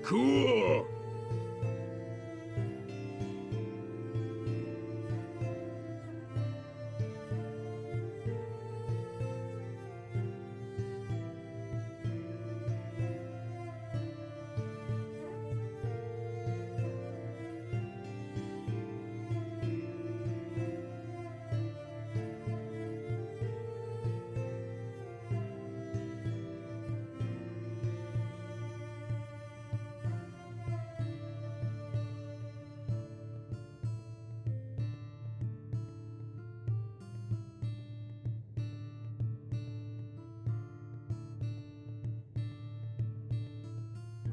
Cool.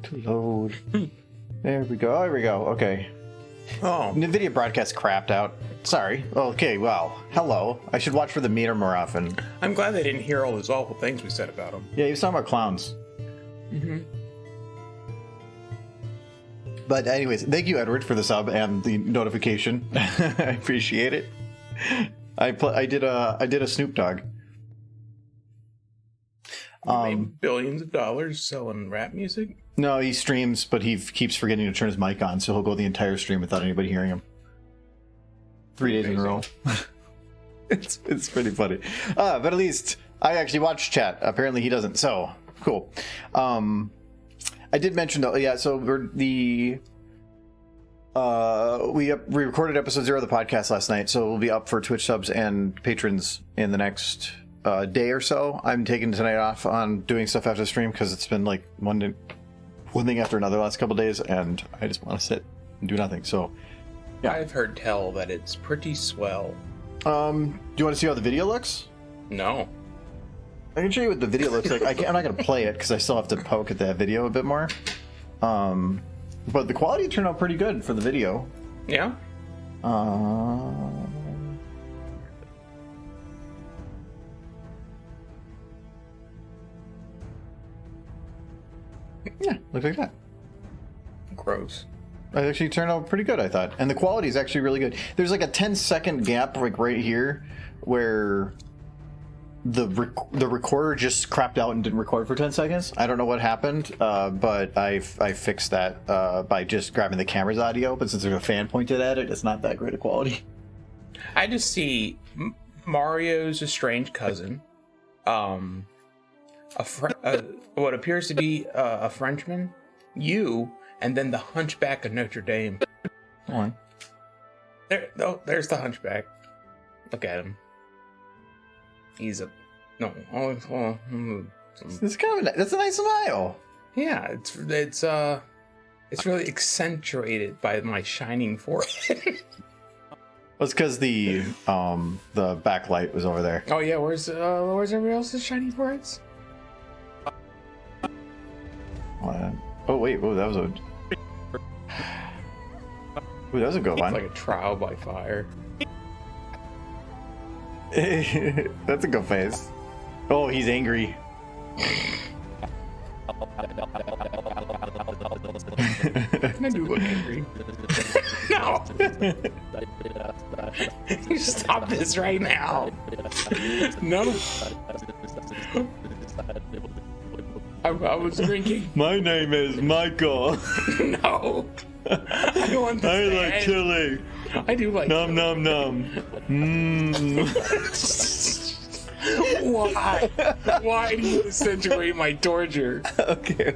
To load. There we go. There we go. Okay. Oh. NVIDIA broadcast crapped out. Sorry. Okay, well, hello. I should watch for the meter more often. I'm glad they didn't hear all those awful things we said about him. Yeah, he was talking about clowns. Mm-hmm. But anyways, thank you, Edward, for the sub and the notification. I appreciate it. I did a Snoop Dogg. Made billions of dollars selling rap music. No, he streams, but he keeps forgetting to turn his mic on, so he'll go the entire stream without anybody hearing him. 3 days in a row. It's pretty funny. But at least I actually watch chat. Apparently he doesn't. So cool. I did mention though, yeah. So we recorded episode 0 of the podcast last night, so we'll be up for Twitch subs and patrons in the next day or so. I'm taking tonight off on doing stuff after the stream because it's been like one thing after another the last couple days, and I just want to sit and do nothing. So yeah. I've heard tell that it's pretty swell. Do you want to see how the video looks? No. I can show you what the video looks like. I'm not going to play it because I still have to poke at that video a bit more. But the quality turned out pretty good for the video. Yeah? Yeah, looks like that. Gross. It actually turned out pretty good, I thought. And the quality is actually really good. There's like a 10-second gap like right here where the recorder just crapped out and didn't record for 10 seconds. I don't know what happened, but I fixed that by just grabbing the camera's audio. But since there's a fan pointed at it, it's not that great a quality. I just see Mario's estranged cousin, what appears to be a Frenchman, you, and then the Hunchback of Notre Dame. Hold on. There's the Hunchback. Look at him. He's a no. It's kind of that's a nice smile. Yeah, it's really accentuated by my shining forehead. Well, it's because the backlight was over there. Oh yeah, where's everybody else's shining foreheads? Oh wait, that was a. Ooh, that was a good one. It's like a trial by fire. That's a good face. Oh, he's angry. I do look angry. No! You stop this right now. No. I was drinking. My name is Michael. No. I don't understand. I like chili. I do like Nom nom nom. Mmm. Why? Why do you accentuate my torture? Okay.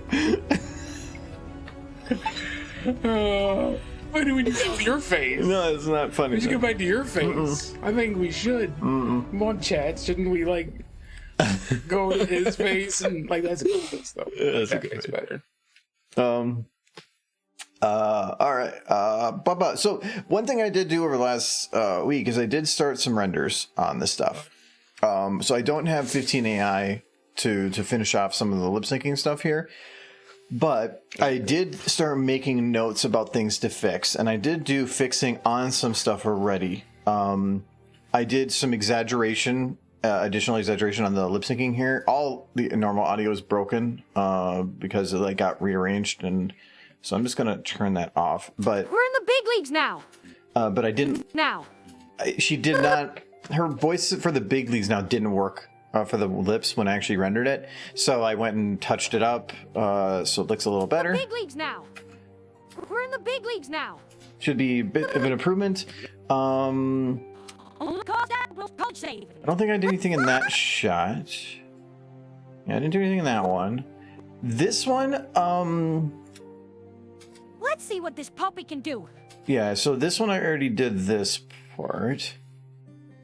Why do we do that with your face? No, it's not funny. We should go back to your face. I think we should. Come on, Chad. Shouldn't we go to his face and that's a good face though. Yeah, that's a that good face face. better. All right. So one thing I did do over the last week is I did start some renders on this stuff. So I don't have 15 AI to finish off some of the lip syncing stuff here, but I did start making notes about things to fix, and I did do fixing on some stuff already. I did some exaggeration, additional exaggeration on the lip syncing here. All the normal audio is broken because it got rearranged, and so I'm just gonna turn that off. But we're in the big leagues now. But I didn't. Now. She did not. Her voice for the big leagues now didn't work for the lips when I actually rendered it. So I went and touched it up, so it looks a little better. Big leagues now. We're in the big leagues now. Should be a bit of an improvement. Only cause that will code save. I don't think I did anything in that shot. Yeah, I didn't do anything in that one. This one, Let's see what this puppy can do. yeah, so this one I already did this part.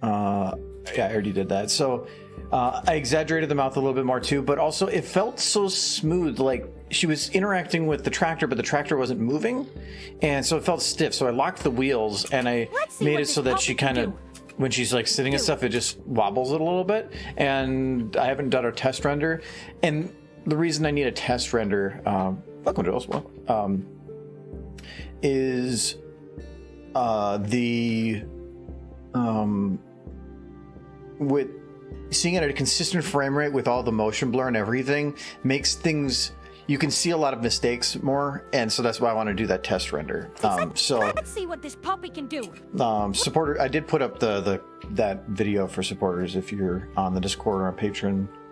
Yeah, I already did that. So I exaggerated the mouth a little bit more too, but also it felt so smooth, like she was interacting with the tractor, but the tractor wasn't moving, and so it felt stiff. So I locked the wheels and I made it so that she kind of, when she's like sitting and stuff, it just wobbles it a little bit. And I haven't done a test render, and the reason I need a test render, welcome to us, is with seeing it at a consistent frame rate with all the motion blur and everything makes things, you can see a lot of mistakes more, and so that's why I want to do that test render. So let's see what this puppy can do. Supporter, I did put up that video for supporters if you're on the Discord or on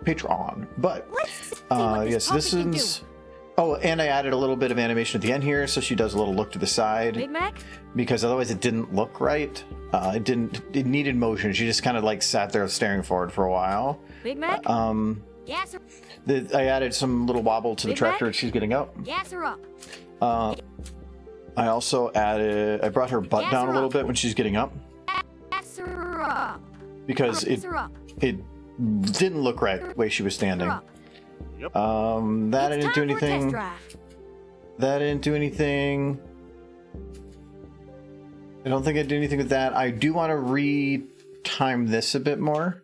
Patreon. But yes, this is. Oh, and I added a little bit of animation at the end here, so she does a little look to the side. Big Mac? Because otherwise it didn't look right. It needed motion. She just kind of like sat there staring forward for a while. Big Mac? Gas her. I added some little wobble to the tractor as she's getting up. Gas her up. I also added, I brought her butt down a little bit when she's getting up. Gas her up. Because it didn't look right the way she was standing. Yep. That I didn't do anything. That I didn't do anything. I don't think I did anything with that. I do want to re-time this a bit more.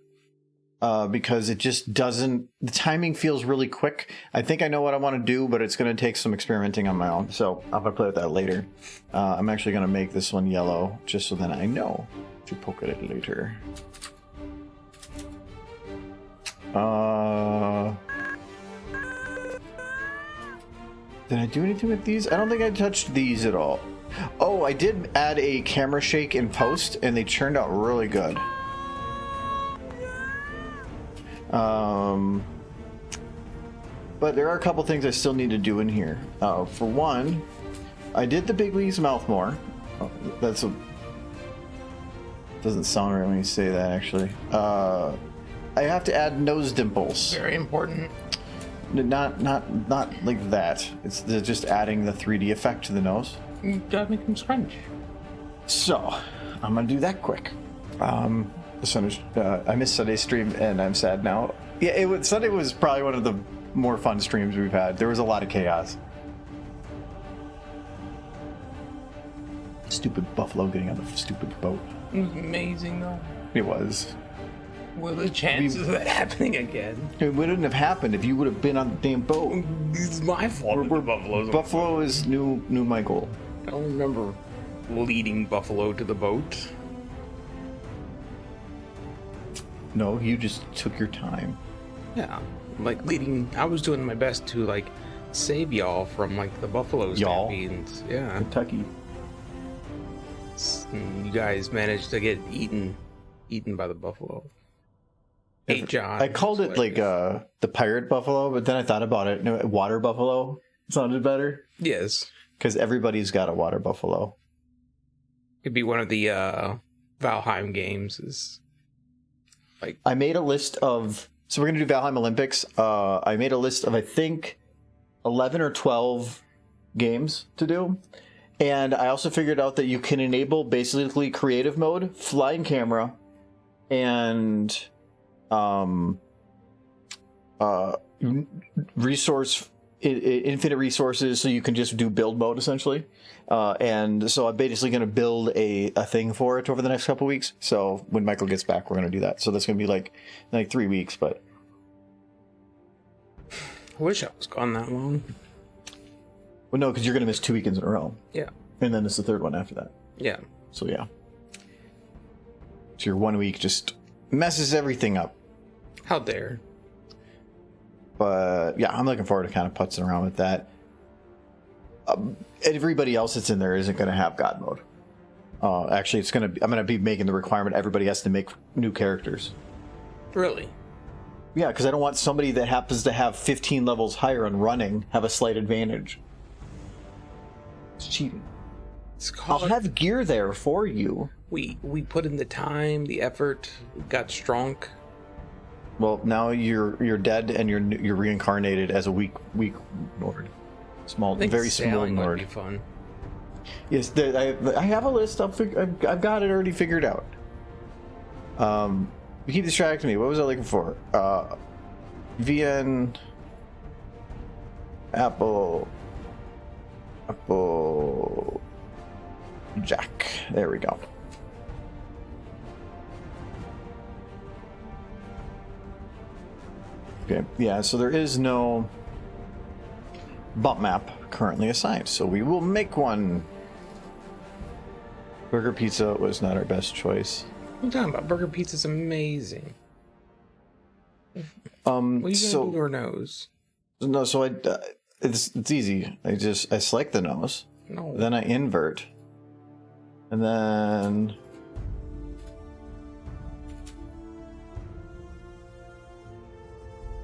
Because it just doesn't, the timing feels really quick. I think I know what I want to do, but it's going to take some experimenting on my own. So I'm going to play with that later. I'm actually going to make this one yellow just so then I know to poke at it later. Did I do anything with these? I don't think I touched these at all. Oh, I did add a camera shake in post, and they turned out really good. But there are a couple things I still need to do in here. For one, I did the Big Lee's mouth more. Oh, doesn't sound right when you say that, actually. I have to add nose dimples. Very important. Not like that. It's just adding the 3D effect to the nose. You gotta make them scrunch. So, I'm gonna do that quick. I missed Sunday's stream and I'm sad now. Yeah, Sunday was probably one of the more fun streams we've had. There was a lot of chaos. Stupid buffalo getting on the stupid boat. It was amazing, though. It was. What are the chances of that happening again? It wouldn't have happened if you would have been on the damn boat. It's my fault. Buffalo is new my goal. I don't remember leading Buffalo to the boat. No, you just took your time. Yeah, like leading. I was doing my best to like save y'all from like the buffalo stampedes. Yeah, Kentucky. And you guys managed to get eaten by the buffalo. Hey, John. I called it like the pirate buffalo, but then I thought about it. No, water buffalo sounded better. Yes, because everybody's got a water buffalo. It'd be one of the Valheim games. Is like I made a list of. So we're gonna do Valheim Olympics. I made a list of I think 11 or 12 games to do, and I also figured out that you can enable basically creative mode, flying camera, and infinite resources, so you can just do build mode essentially. And so I'm basically going to build a thing for it over the next couple weeks. So when Michael gets back, we're going to do that. So that's going to be like 3 weeks. But I wish I was gone that long. Well, no, because you're going to miss 2 weekends in a row. Yeah. And then it's the third one after that. Yeah. So yeah. So your 1 week just messes everything up. How dare. But yeah, I'm looking forward to kind of putzing around with that. Everybody else that's in there isn't going to have God mode. Actually, I'm going to be making the requirement everybody has to make new characters. Really? Yeah, because I don't want somebody that happens to have 15 levels higher on running have a slight advantage. It's cheating. It's I'll called, have gear there for you. we put in the time, the effort, got strong. Well, now you're dead and you're reincarnated as a weak lord. I think Very small sailing would lord. be fun. Yes, I have a list. I've got it already figured out. You keep distracting me. What was I looking for? VN Apple Jack. There we go. Okay, yeah, so there is no bump map currently assigned, so we will make one. Burger Pizza was not our best choice. What are you talking about? Burger Pizza's amazing. What are you gonna do to her nose? No, so it's easy. I select the nose, No. then I invert, and then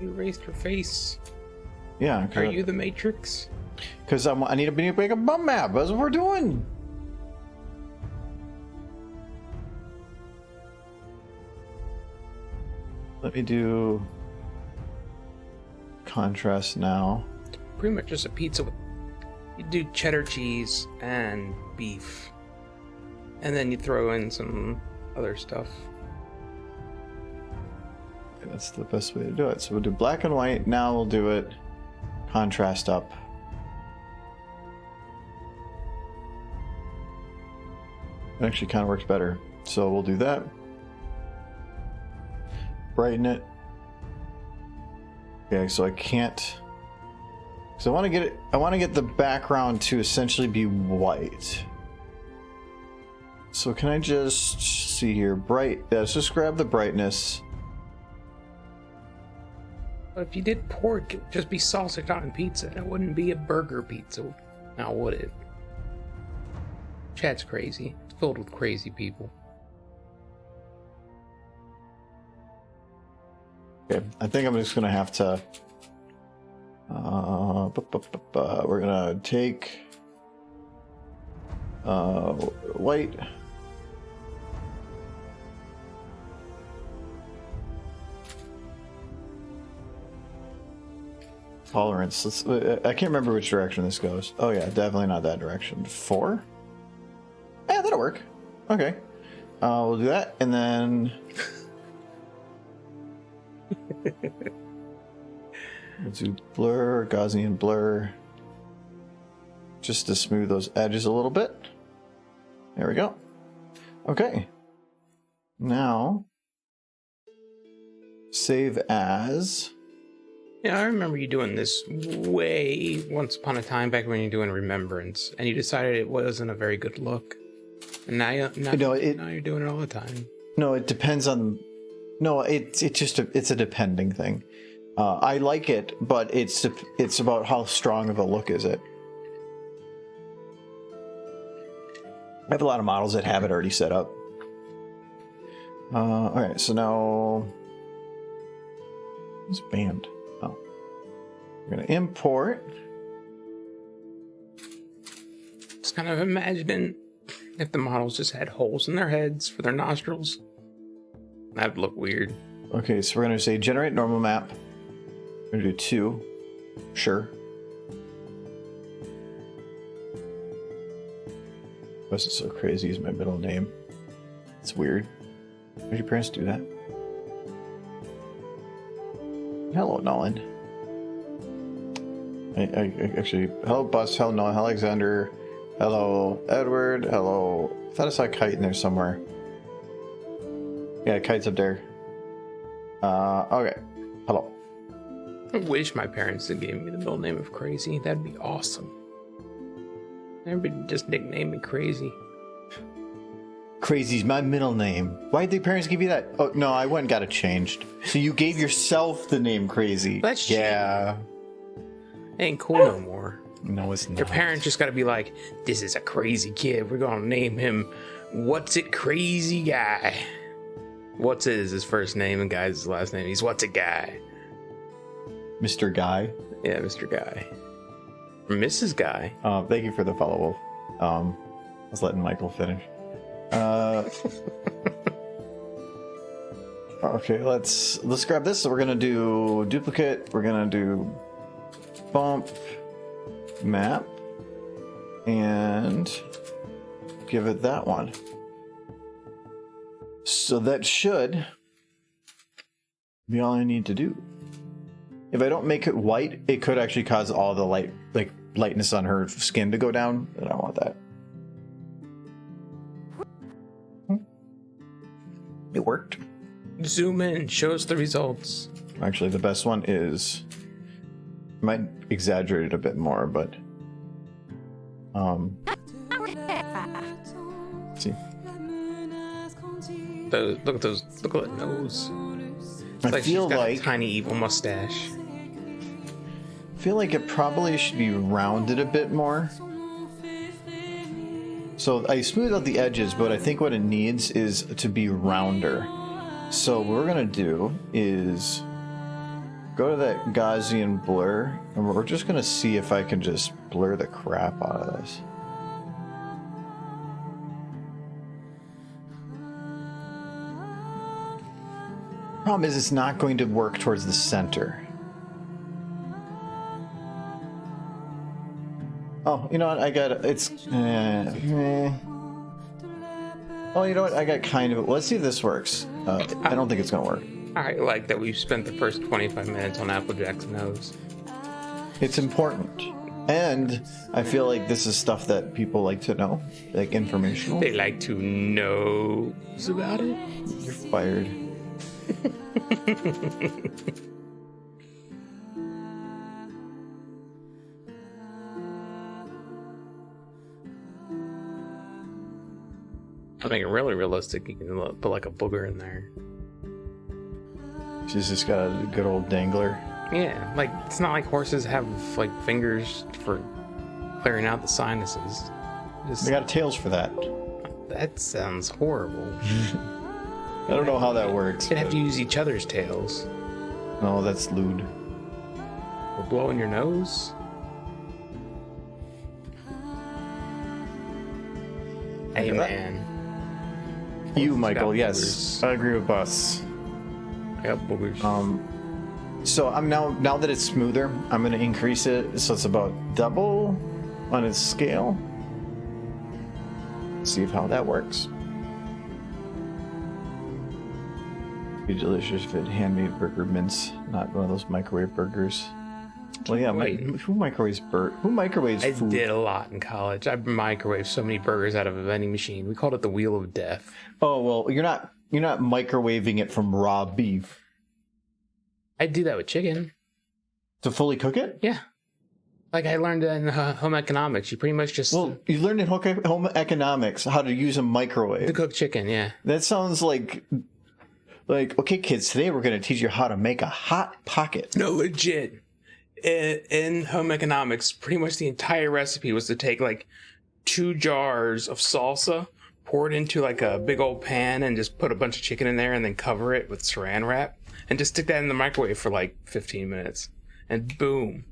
You erased her face. yeah. Are you the Matrix? Because I need to make a bump map. That's what we're doing. Let me do contrast now. Pretty much just a pizza with. You do cheddar cheese and beef, and then you throw in some other stuff. That's the best way to do it. So we'll do black and white. Now we'll do it contrast up. It actually kind of works better. So we'll do that. Brighten it. Okay, so I can't. So I want to get it. I want to get the background to essentially be white. So can I just see here? Bright. Yeah, let's just grab the brightness. But if you did pork, it'd just be sausage on pizza. It wouldn't be a burger pizza. Now would it? Chat's crazy. It's filled with crazy people. Okay, I think I'm just gonna have to. We're gonna take white. Tolerance. I can't remember which direction this goes. Oh yeah, definitely not that direction. 4? Yeah, that'll work. Okay. We'll do that, and then we'll do blur, Gaussian blur, just to smooth those edges a little bit. There we go. Okay. Now, save as. Yeah, I remember you doing this way once upon a time back when you were doing Remembrance, and you decided it wasn't a very good look. And now you're doing it all the time. No, it depends on. No, it's a depending thing. I like it, but it's about how strong of a look is it. I have a lot of models that have it already set up. All right, so now it's banned. Oh, we're gonna import. Just kind of imagining if the models just had holes in their heads for their nostrils. That'd look weird. Okay, so we're gonna say generate normal map. We're gonna do 2. Sure. Was it so crazy is my middle name? It's weird. Why did your parents do that? Hello, Nolan. I actually, hello, Bus. Hello, Nolan. Hello, Alexander. Hello, Edward. Hello. I thought I saw a kite in there somewhere. Yeah, kite's up there. Okay. Hello. I wish my parents had gave me the middle name of Crazy. That'd be awesome. Everybody just nickname me Crazy. Crazy's my middle name. Why did your parents give you that? Oh, no, I went and got it changed. So you gave yourself the name Crazy. That's yeah. Ain't cool no more. No, it's not. Your parents just gotta be like, this is a crazy kid. We're gonna name him What's It Crazy Guy. What's it is his first name and Guy's his last name. He's What's a Guy. Mr. Guy. Yeah, Mr. Guy. Or Mrs. Guy. Thank you for the follow, Wolf. I was letting Michael finish. Okay, let's grab this. So we're gonna do duplicate. We're gonna do bump map and give it that one. So that should be all I need to do. If I don't make it white, it could actually cause all the lightness on her skin to go down, and I don't want that. It worked. Zoom in, show us the results. Actually, the best one is, might exaggerate it a bit more, but let's see. Look at those. Look at that nose. It's I like feel she's got like a tiny evil mustache. it probably should be rounded a bit more. So I smoothed out the edges, but I think what it needs is to be rounder. So what we're gonna do is go to that Gaussian blur, and we're just gonna see if I can just blur the crap out of this. Problem is, it's not going to work towards the center. Oh, you know what? I got it's. Oh, you know what? I got kind of. Let's see if this works. I don't think it's gonna work. I like that we've spent the first 25 minutes on Applejack's nose. It's important, and I feel like this is stuff that people like to know, like informational. They like to know about it. You're fired. I make it really realistic. You can put like a booger in there. She's just got a good old dangler. Yeah, like it's not like horses have like fingers for clearing out the sinuses. They got tails for that. That sounds horrible. I don't know how that works. They'd have to use each other's tails. No, that's lewd. Or blow in your nose. Hey man. You, Michael, got yes. boogers. I agree with Bus. I got boogers. So I'm now that it's smoother, I'm gonna increase it so it's about double on its scale. See how that works. Be delicious if it handmade burger mince, not one of those microwave burgers. Well, yeah, who microwaves I food? did a lot in college. I microwaved so many burgers out of a vending machine. We called it the Wheel of Death. Oh well, you're not microwaving it from raw beef I do that with chicken. to fully cook it. Yeah. Like I learned in home economics. You pretty much just Well, you learned in home economics how to use a microwave. to cook chicken. Yeah. That sounds like okay, kids. Today we're going to teach you how to make a hot pocket. No, legit. In home economics, pretty much the entire recipe was to take like 2 jars of salsa, pour it into like a big old pan, and just put a bunch of chicken in there, and then cover it with saran wrap, and just stick that in the microwave for like 15 minutes, and boom.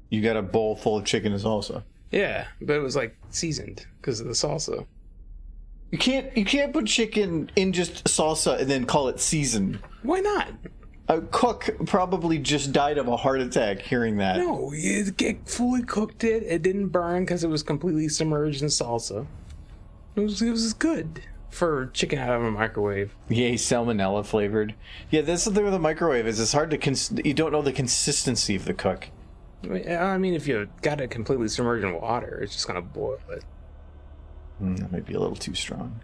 You got a bowl full of chicken and salsa. Yeah, but it was like seasoned because of the salsa. You can't put chicken in just salsa and then call it seasoned. Why not? A cook probably just died of a heart attack hearing that. No, you fully cooked it. It didn't burn because it was completely submerged in salsa. It was good for chicken out of a microwave. Yay, salmonella flavored. Yeah, that's the thing with the microwave is it's hard to you don't know the consistency of the cook. I mean, if you got it completely submerged in water, it's just gonna boil it. That might be a little too strong.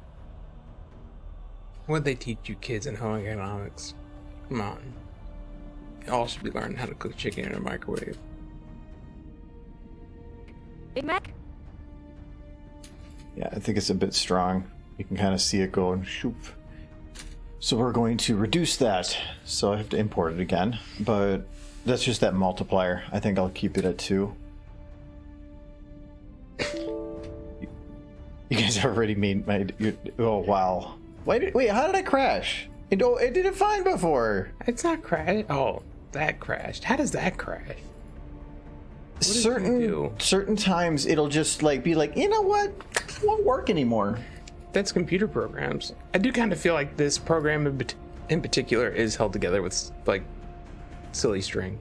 What'd they teach you kids in home economics? Come on. You all should be learning how to cook chicken in a microwave. Big Mac? Yeah, I think it's a bit strong. You can kind of see it go and shoop. So we're going to reduce that. So I have to import it again. But that's just that multiplier. I think I'll keep it at 2. You guys already made my... Oh, wow. Wait, how did I crash? It did it fine before. It's not crash. Oh, that crashed. How does that crash? Certain times it'll just like be like, you know what? It won't work anymore. That's computer programs. I do kind of feel like this program in particular is held together with like silly string.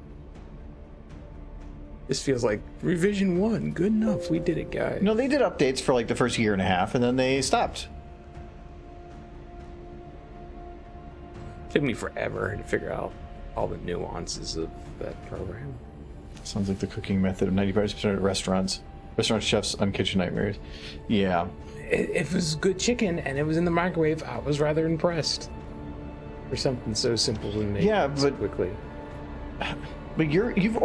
This feels like revision 1. Good enough. We did it, guys. No, they did updates for like the first year and a half, and then they stopped. Took me forever to figure out all the nuances of that program. Sounds like the cooking method of 95% of restaurant chefs on Kitchen Nightmares. Yeah. It was good chicken, and it was in the microwave. I was rather impressed for something so simple to make so quickly. But you've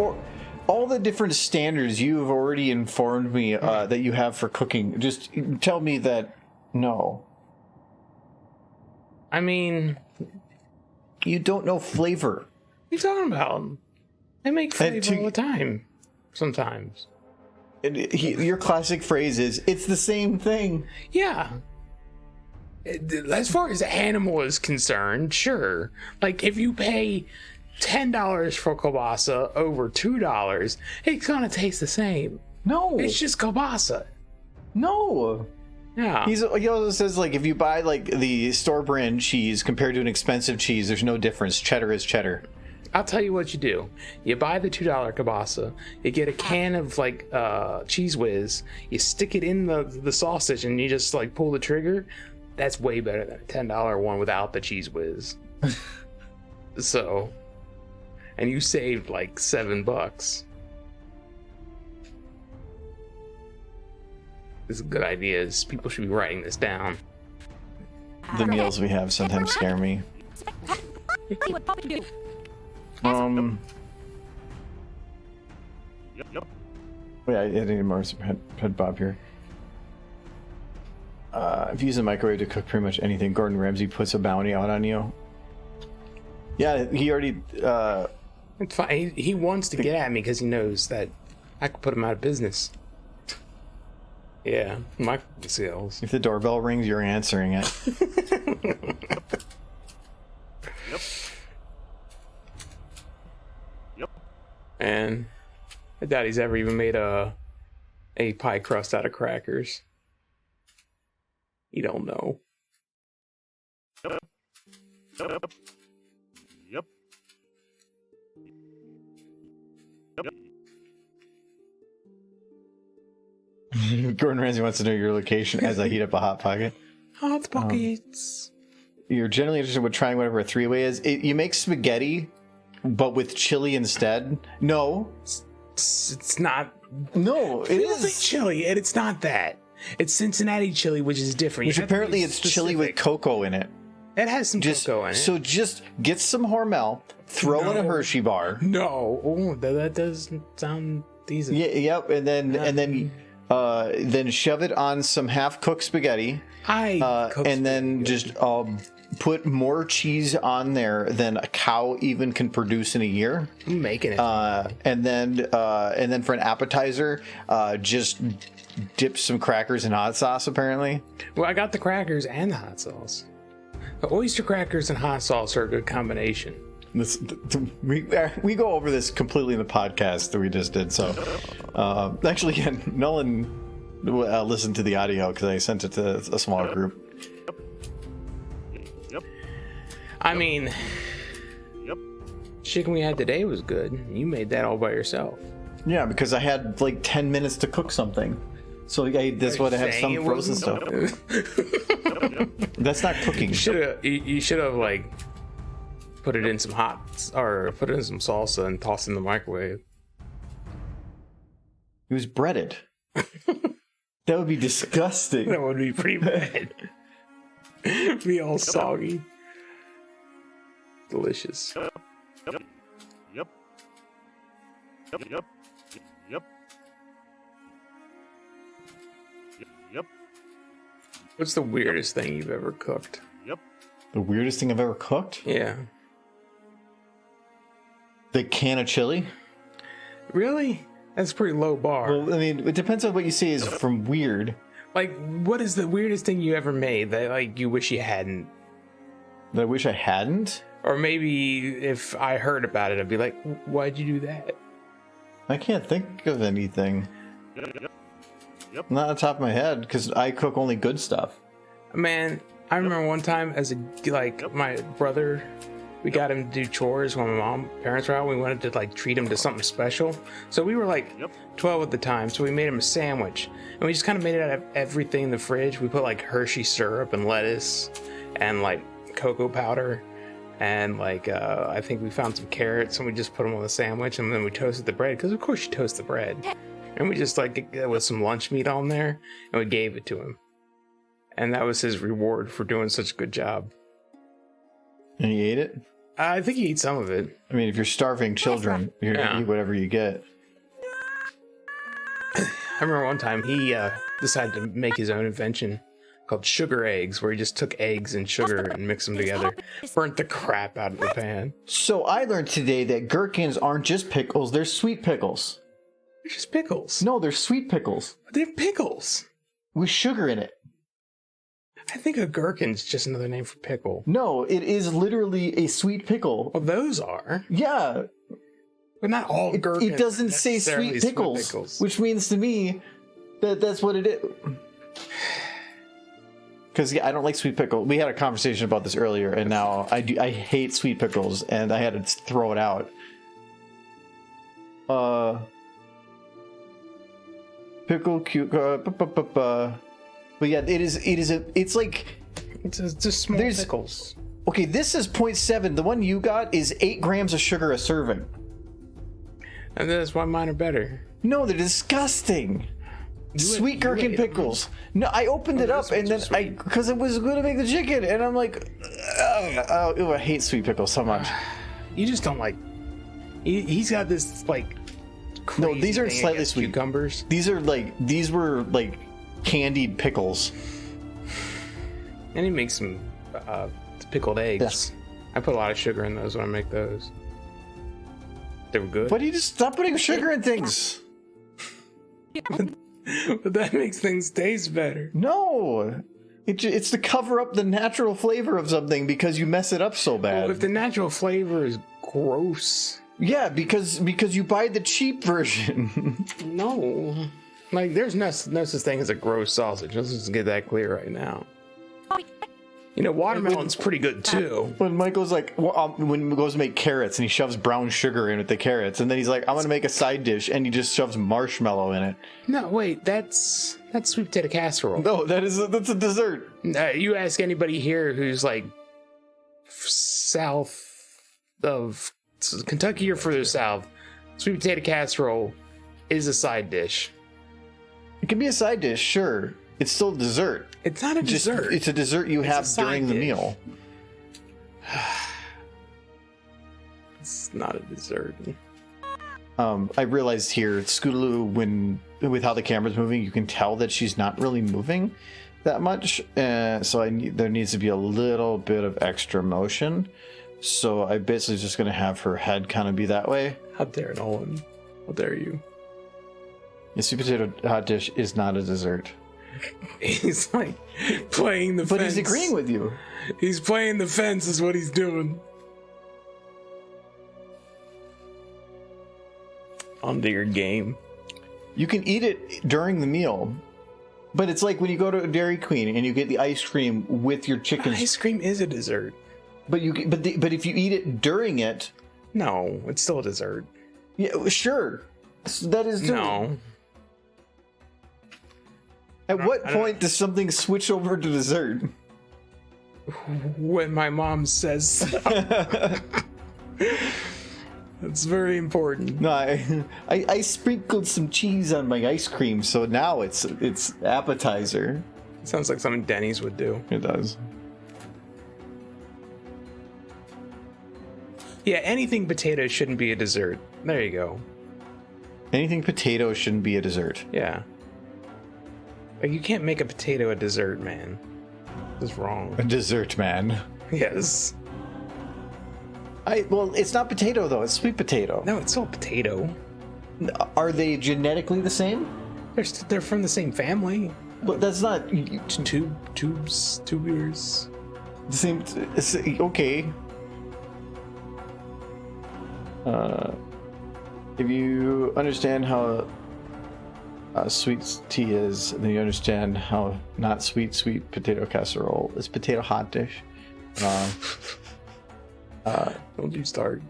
all the different standards you've already informed me that you have for cooking. Just tell me that no. I mean, you don't know flavor. What are you talking about? I make flavor all the time. Sometimes. Your classic phrase is, it's the same thing. Yeah. As far as the animal is concerned, sure. Like, if you pay $10 for kielbasa over $2, it's gonna taste the same. No. It's just kielbasa. No. Yeah. He also says, like, if you buy, like, the store brand cheese compared to an expensive cheese, there's no difference. Cheddar is cheddar. I'll tell you what you do. You buy the $2 kielbasa, you get a can of like Cheese Whiz, you stick it in the sausage, and you just like pull the trigger. That's way better than a $10 one without the Cheese Whiz. So, and you saved like $7. This is good ideas. People should be writing this down. The meals we have sometimes scare me. See what Papa can do. Yep. Wait, I need more head bob here. If you use a microwave to cook pretty much anything, Gordon Ramsay puts a bounty out on you. Yeah, he already. It's fine. He wants to get at me because he knows that I could put him out of business. Yeah, my sales. If the doorbell rings, you're answering it. And I doubt he's ever even made a pie crust out of crackers. You don't know. Yep. Gordon Ramsay wants to know your location as I heat up a Hot Pocket. Hot Pockets. You're generally interested in trying whatever a three-way is. You make spaghetti, but with chili instead. No. It's not. No, it It's is chili, and it's not that. It's Cincinnati chili, which is different. Which apparently it's chili with cocoa in it. It has some cocoa in it. So just get some Hormel, throw in a Hershey bar. No, oh, that doesn't sound decent. Yeah, yep, and then shove it on some half-cooked spaghetti. And then just put more cheese on there than a cow even can produce in a year. I'm making it. And then for an appetizer, just dip some crackers in hot sauce. Apparently. Well, I got the crackers and the hot sauce. The oyster crackers and hot sauce are a good combination. We go over this completely in the podcast that we just did. So, actually, again, Nolan listened to the audio because I sent it to a smaller group. Yep. I mean, Yep. chicken we had today was good. You made that all by yourself. Yeah, because I had like 10 minutes to cook something. So that's why I have some frozen stuff. That's not cooking. You should have like put it in some put it in some salsa and tossed it in the microwave. It was breaded. That would be disgusting. That would be pretty bad. Be all soggy. Delicious. Yep. Yep. Yep. Yep. Yep. What's the weirdest thing you've ever cooked? Yep. The weirdest thing I've ever cooked? Yeah. The can of chili? Really? That's a pretty low bar. Well, I mean, it depends on what you say is from weird. Like, what is the weirdest thing you ever made that like you wish you hadn't? That I wish I hadn't? Or maybe if I heard about it, I'd be like, why'd you do that? I can't think of anything. Yep. Not on top of my head, because I cook only good stuff. Man, I remember one time as my brother, we got him to do chores when my parents were out. We wanted to like treat him to something special. So we were like 12 at the time. So we made him a sandwich, and we just kind of made it out of everything in the fridge. We put like Hershey syrup and lettuce and like cocoa powder. And like, I think we found some carrots and we just put them on the sandwich, and then we toasted the bread. Cause of course you toast the bread. And we just like, with some lunch meat on there, and we gave it to him. And that was his reward for doing such a good job. And he ate it? I think he ate some of it. I mean, if you're starving children, you're going to eat whatever you get. I remember one time he decided to make his own invention called sugar eggs, where he just took eggs and sugar and mixed them together. Burnt the crap out of the pan. So I learned today that gherkins aren't just pickles, they're sweet pickles. They're just pickles. No, they're sweet pickles. They're pickles. With sugar in it. I think a gherkin's just another name for pickle. No, it is literally a sweet pickle. Well, those are. Yeah. But not all gherkins. It doesn't say sweet pickles, which means to me that that's what it is. Because I don't like sweet pickles. We had a conversation about this earlier, and now I hate sweet pickles, and I had to throw it out. Pickle but yeah, it's like it's just small pickles. Okay, this is 0.7. The one you got is 8 grams of sugar a serving. And that's why mine are better. No, they're disgusting. Sweet gherkin pickles. No, I opened it up and then because it was going to make the chicken, and I'm like, I hate sweet pickles so much. You just don't like. He's got this like. No, these are slightly sweet. Cucumbers. These were like candied pickles. And he makes some pickled eggs. Yes. I put a lot of sugar in those when I make those. They were good. Why do you just stop putting sugar in things? But that makes things taste better. No. It's to cover up the natural flavor of something because you mess it up so bad. Well, if the natural flavor is gross. Yeah, because you buy the cheap version. No. Like, there's no such thing as a gross sausage. Let's just get that clear right now. You know, watermelon's pretty good, too. When Michael's like, when he goes to make carrots and he shoves brown sugar in with the carrots, and then he's like, I'm going to make a side dish, and he just shoves marshmallow in it. No, wait, that's sweet potato casserole. No, that's a dessert. You ask anybody here who's, like, south of Kentucky or further south, sweet potato casserole is a side dish. It can be a side dish, sure. It's still dessert. It's not a dessert. It's a dessert you have during the meal. It's not a dessert. I realized here, Scootaloo, with how the camera's moving, you can tell that she's not really moving that much. So there needs to be a little bit of extra motion. So I basically just going to have her head kind of be that way. How dare Nolan? How dare you? A sweet potato hot dish is not a dessert. He's like playing the fence. But he's agreeing with you. He's playing the fence is what he's doing. Onto your game. You can eat it during the meal. But it's like when you go to Dairy Queen and you get the ice cream with your chicken. Ice cream is a dessert. But if you eat it during it. No, it's still a dessert. Yeah, sure. That is dessert. No. At what point does something switch over to dessert? When my mom says so. That's very important. No, I sprinkled some cheese on my ice cream, so now it's appetizer. Sounds like something Denny's would do. It does. Yeah, anything potato shouldn't be a dessert. There you go. Anything potato shouldn't be a dessert. Yeah. Like, you can't make a potato a dessert, man. That's wrong. A dessert, man. Yes. Well, it's not potato, though. It's sweet potato. No, it's all potato. Are they genetically the same? They're from the same family. But that's not tubers. the same. Okay. If you understand how sweet tea is, then you understand how not sweet potato casserole is. Potato hot dish. Don't you start.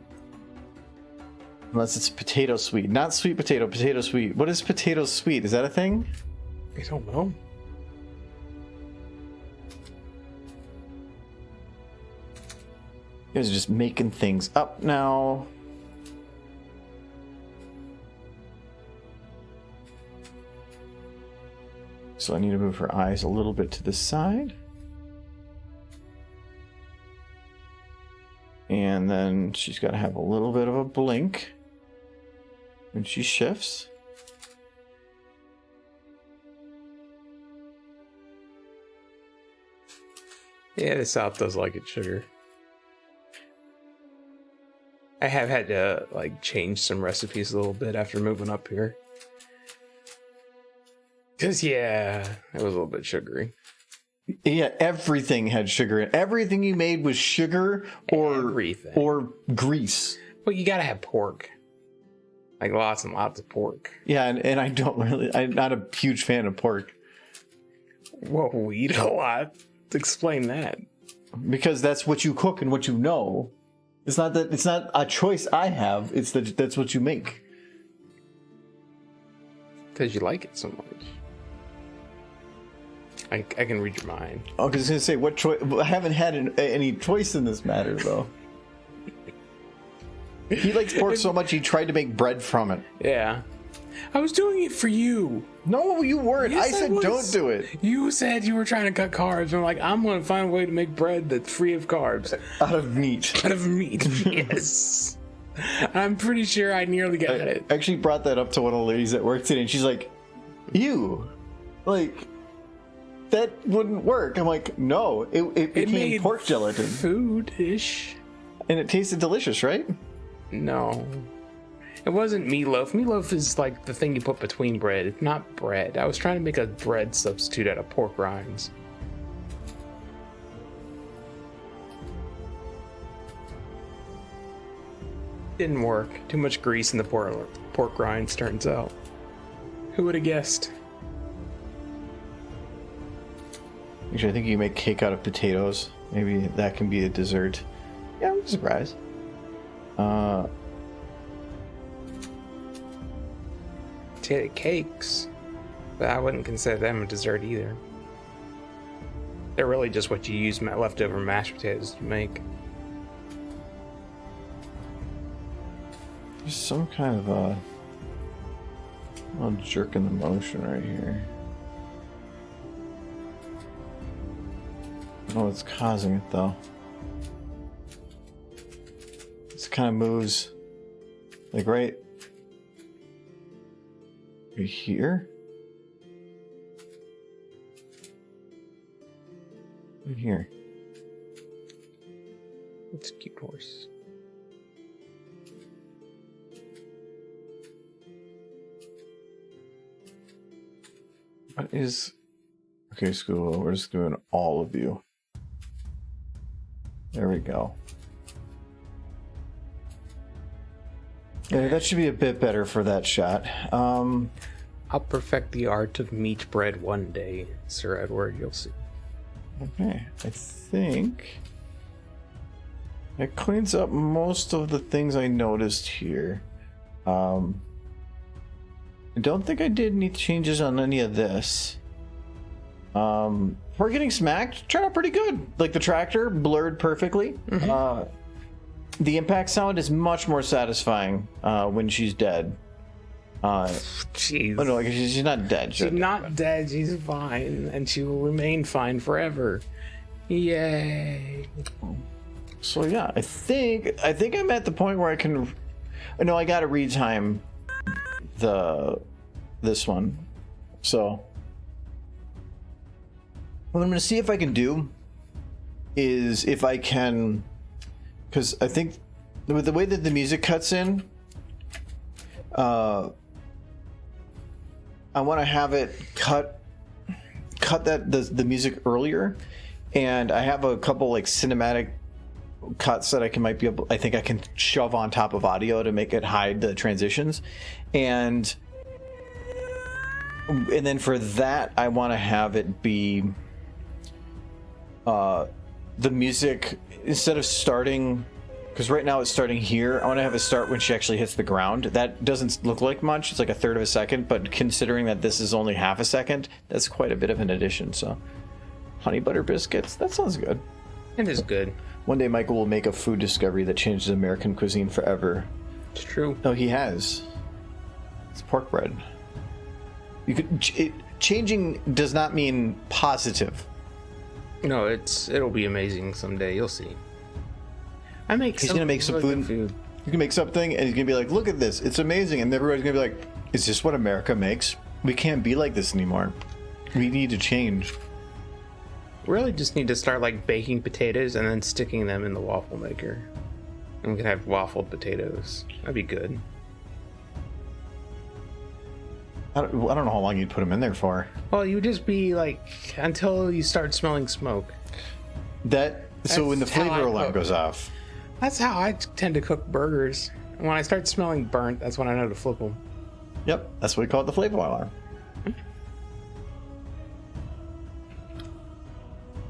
Unless it's potato sweet, not sweet potato sweet. What is potato sweet? Is that a thing? I don't know. You guys are just making things up now. So I need to move her eyes a little bit to the side. And then she's got to have a little bit of a blink when she shifts. Yeah, the South does like it sugar. I have had to like change some recipes a little bit after moving up here. Cause yeah, it was a little bit sugary. Yeah, everything had sugar in it. Everything you made was sugar or grease. Well, you gotta have pork. Like lots and lots of pork. Yeah, and I'm not a huge fan of pork. Whoa, we eat a lot. Explain that. Because that's what you cook and what you know. It's not a choice I have. It's that's what you make. Because you like it so much. I can read your mind. Oh, because I was gonna say what choice. I haven't had any choice in this matter though. He likes pork so much he tried to make bread from it. Yeah. I was doing it for you. No, you weren't. Yes, I said don't do it. You said you were trying to cut carbs. I'm like, I'm going to find a way to make bread that's free of carbs. Out of meat. Out of meat, yes. I'm pretty sure I nearly got it. I actually brought that up to one of the ladies at work today, and she's like, "Ew, like that wouldn't work." I'm like, "No, it became made pork gelatin, food-ish. and it tasted delicious, right?" No. It wasn't meatloaf. Meatloaf is like the thing you put between bread. It's not bread. I was trying to make a bread substitute out of pork rinds. Didn't work. Too much grease in the pork rinds, turns out. Who would have guessed? Actually, I think you can make cake out of potatoes. Maybe that can be a dessert. Yeah, I'm surprised. Potato cakes, but I wouldn't consider them a dessert either. They're really just what you use leftover mashed potatoes to make. There's some kind of a jerk in the motion right here. I don't know what's causing it though. This kind of moves like right here. Right here. It's a cute horse. What is... Okay, school, we're just doing all of you. There we go. Yeah, that should be a bit better for that shot. I'll perfect the art of meat bread one day, Sir Edward, you'll see. Okay, I think it cleans up most of the things I noticed here. I don't think I did any changes on any of this. We're getting smacked. Turned out pretty good. Like the tractor blurred perfectly. Mm-hmm. The impact sound is much more satisfying when she's dead. Jeez. Oh, no, she's not dead. She's not dead. She's fine, and she will remain fine forever. Yay! So yeah, I think I'm at the point where I can. No, I gotta retime this one. So what I'm gonna see if I can do is if I can, because I think with the way that the music cuts in, I want to have it cut cut the music earlier, and I have a couple like cinematic cuts that I think I can shove on top of audio to make it hide the transitions, and then for that I want to have it be the music, instead of starting, because right now it's starting here, I want to have it start when she actually hits the ground. That doesn't look like much, it's like a third of a second, but considering that this is only half a second, that's quite a bit of an addition. So honey butter biscuits, that sounds good. It is good. One day Michael will make a food discovery that changes American cuisine forever. It's true. No, he has. It's pork bread. Changing does not mean positive. No, it'll be amazing someday. You'll see. He's gonna make some food. You can make something, and he's gonna be like, "Look at this! It's amazing!" And everybody's gonna be like, "Is this what America makes? We can't be like this anymore. We need to change." Really, just need to start like baking potatoes and then sticking them in the waffle maker, and we can have waffled potatoes. That'd be good. I don't know how long you'd put them in there for. Well, you would just be like until you start smelling smoke. So when the That's how flavor I alarm cook. goes off. That's how I tend to cook burgers. And when I start smelling burnt, that's when I know to flip them. Yep, that's what we call it, the flavor alarm.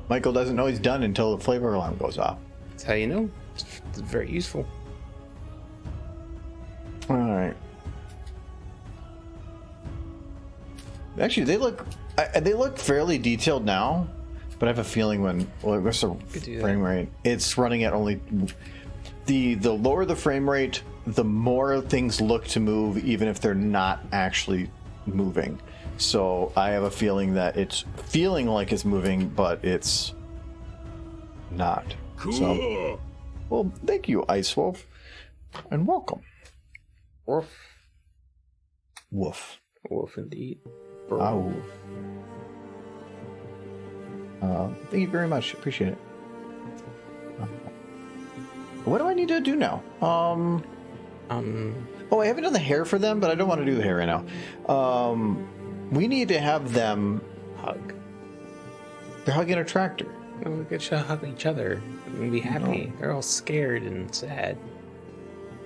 Michael doesn't know he's done until the flavor alarm goes off. That's how you know. It's very useful. All right. Actually, they look fairly detailed now, but I have a feeling what's the frame rate? It's running at only the lower the frame rate, the more things look to move, even if they're not actually moving. So I have a feeling that it's feeling like it's moving, but it's not. Cool. So, well, thank you, Ice Wolf, and welcome. Woof. Woof. Woof indeed. Ow. Thank you very much. Appreciate it. What do I need to do now? Oh, I haven't done the hair for them, but I don't want to do the hair right now. We need to have them Hug. They're hugging a tractor. We could hug each other and be happy. No. They're all scared and sad.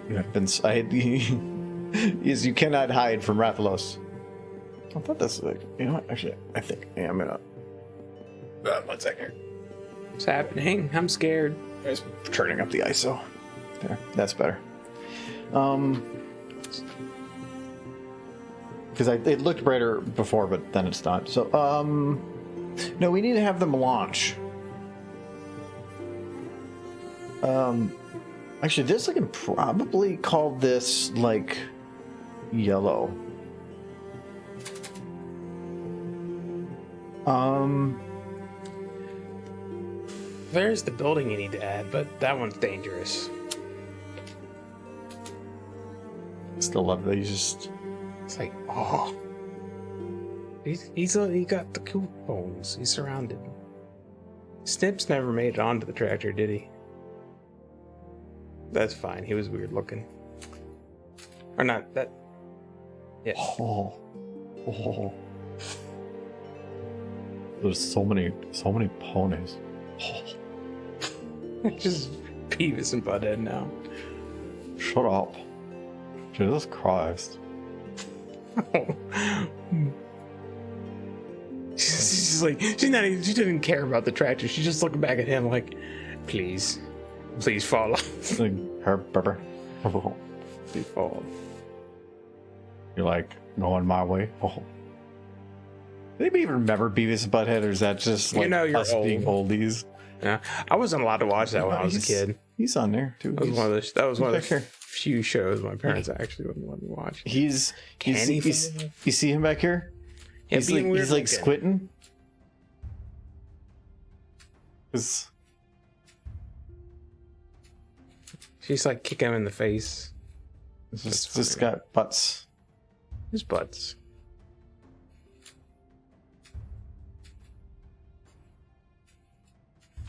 You have been. Yes, you cannot hide from Rathalos. I thought that's like, you know what? Actually, I think I'm gonna. 1 second. What's happening? I'm scared. Just turning up the ISO. There, that's better. Because it looked brighter before, but then it's not. So, no, we need to have them launch. Actually, this I can probably call this like yellow. There's the building you need to add, but that one's dangerous. Still love that. It's like, oh. He got the cool bones. He's surrounded. Snips never made it onto the tractor, did he? That's fine. He was weird looking. Or not, that... Yeah. Oh. There's so many ponies. Just Beavis and Butthead now. Shut up. Jesus Christ. She's like, she didn't care about the tractor. She's just looking back at him like, please fall off. Please fall off. You're like, going my way? Oh. Anybody even remember Beavis and Butthead, or is that just like you're us old. being oldies? Yeah, I wasn't allowed to watch that when I was a kid. He's on there too. That was one of back the here. few shows my parents actually wouldn't let me watch. You see him back here? Yeah, he's being like weird he's like looking. squinting. 'Cause She's like kicking him in the face. it's just got butts. His butts.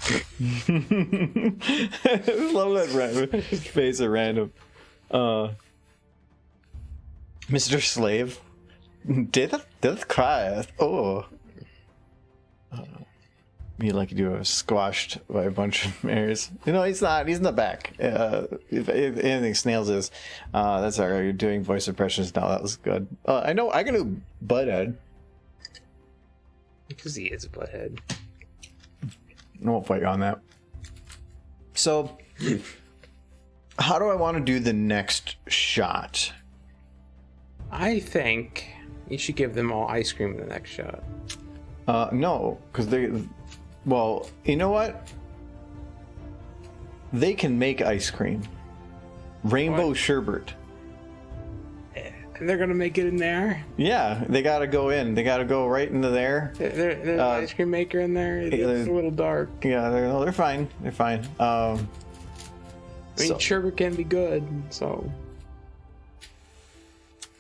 I love that random face at random. Mr. Slave. Death cry. Oh. Be lucky to have squashed by a bunch of mares. He's not. He's in the back. If anything, Snails is. That's all right. You're doing voice impressions now. That was good. I know. I can do Butthead. Because he is a butthead. I won't fight you on that. So, how do I want to do the next shot? I think you should give them all ice cream in the next shot. No, because well, you know what? They can make ice cream. Rainbow sherbet. And they're gonna make it in there? Yeah, they gotta go in. They gotta go right into there. There's an ice cream maker in there. It's a little dark. Yeah, they're fine. They're fine. I mean, sherbet can be good, so.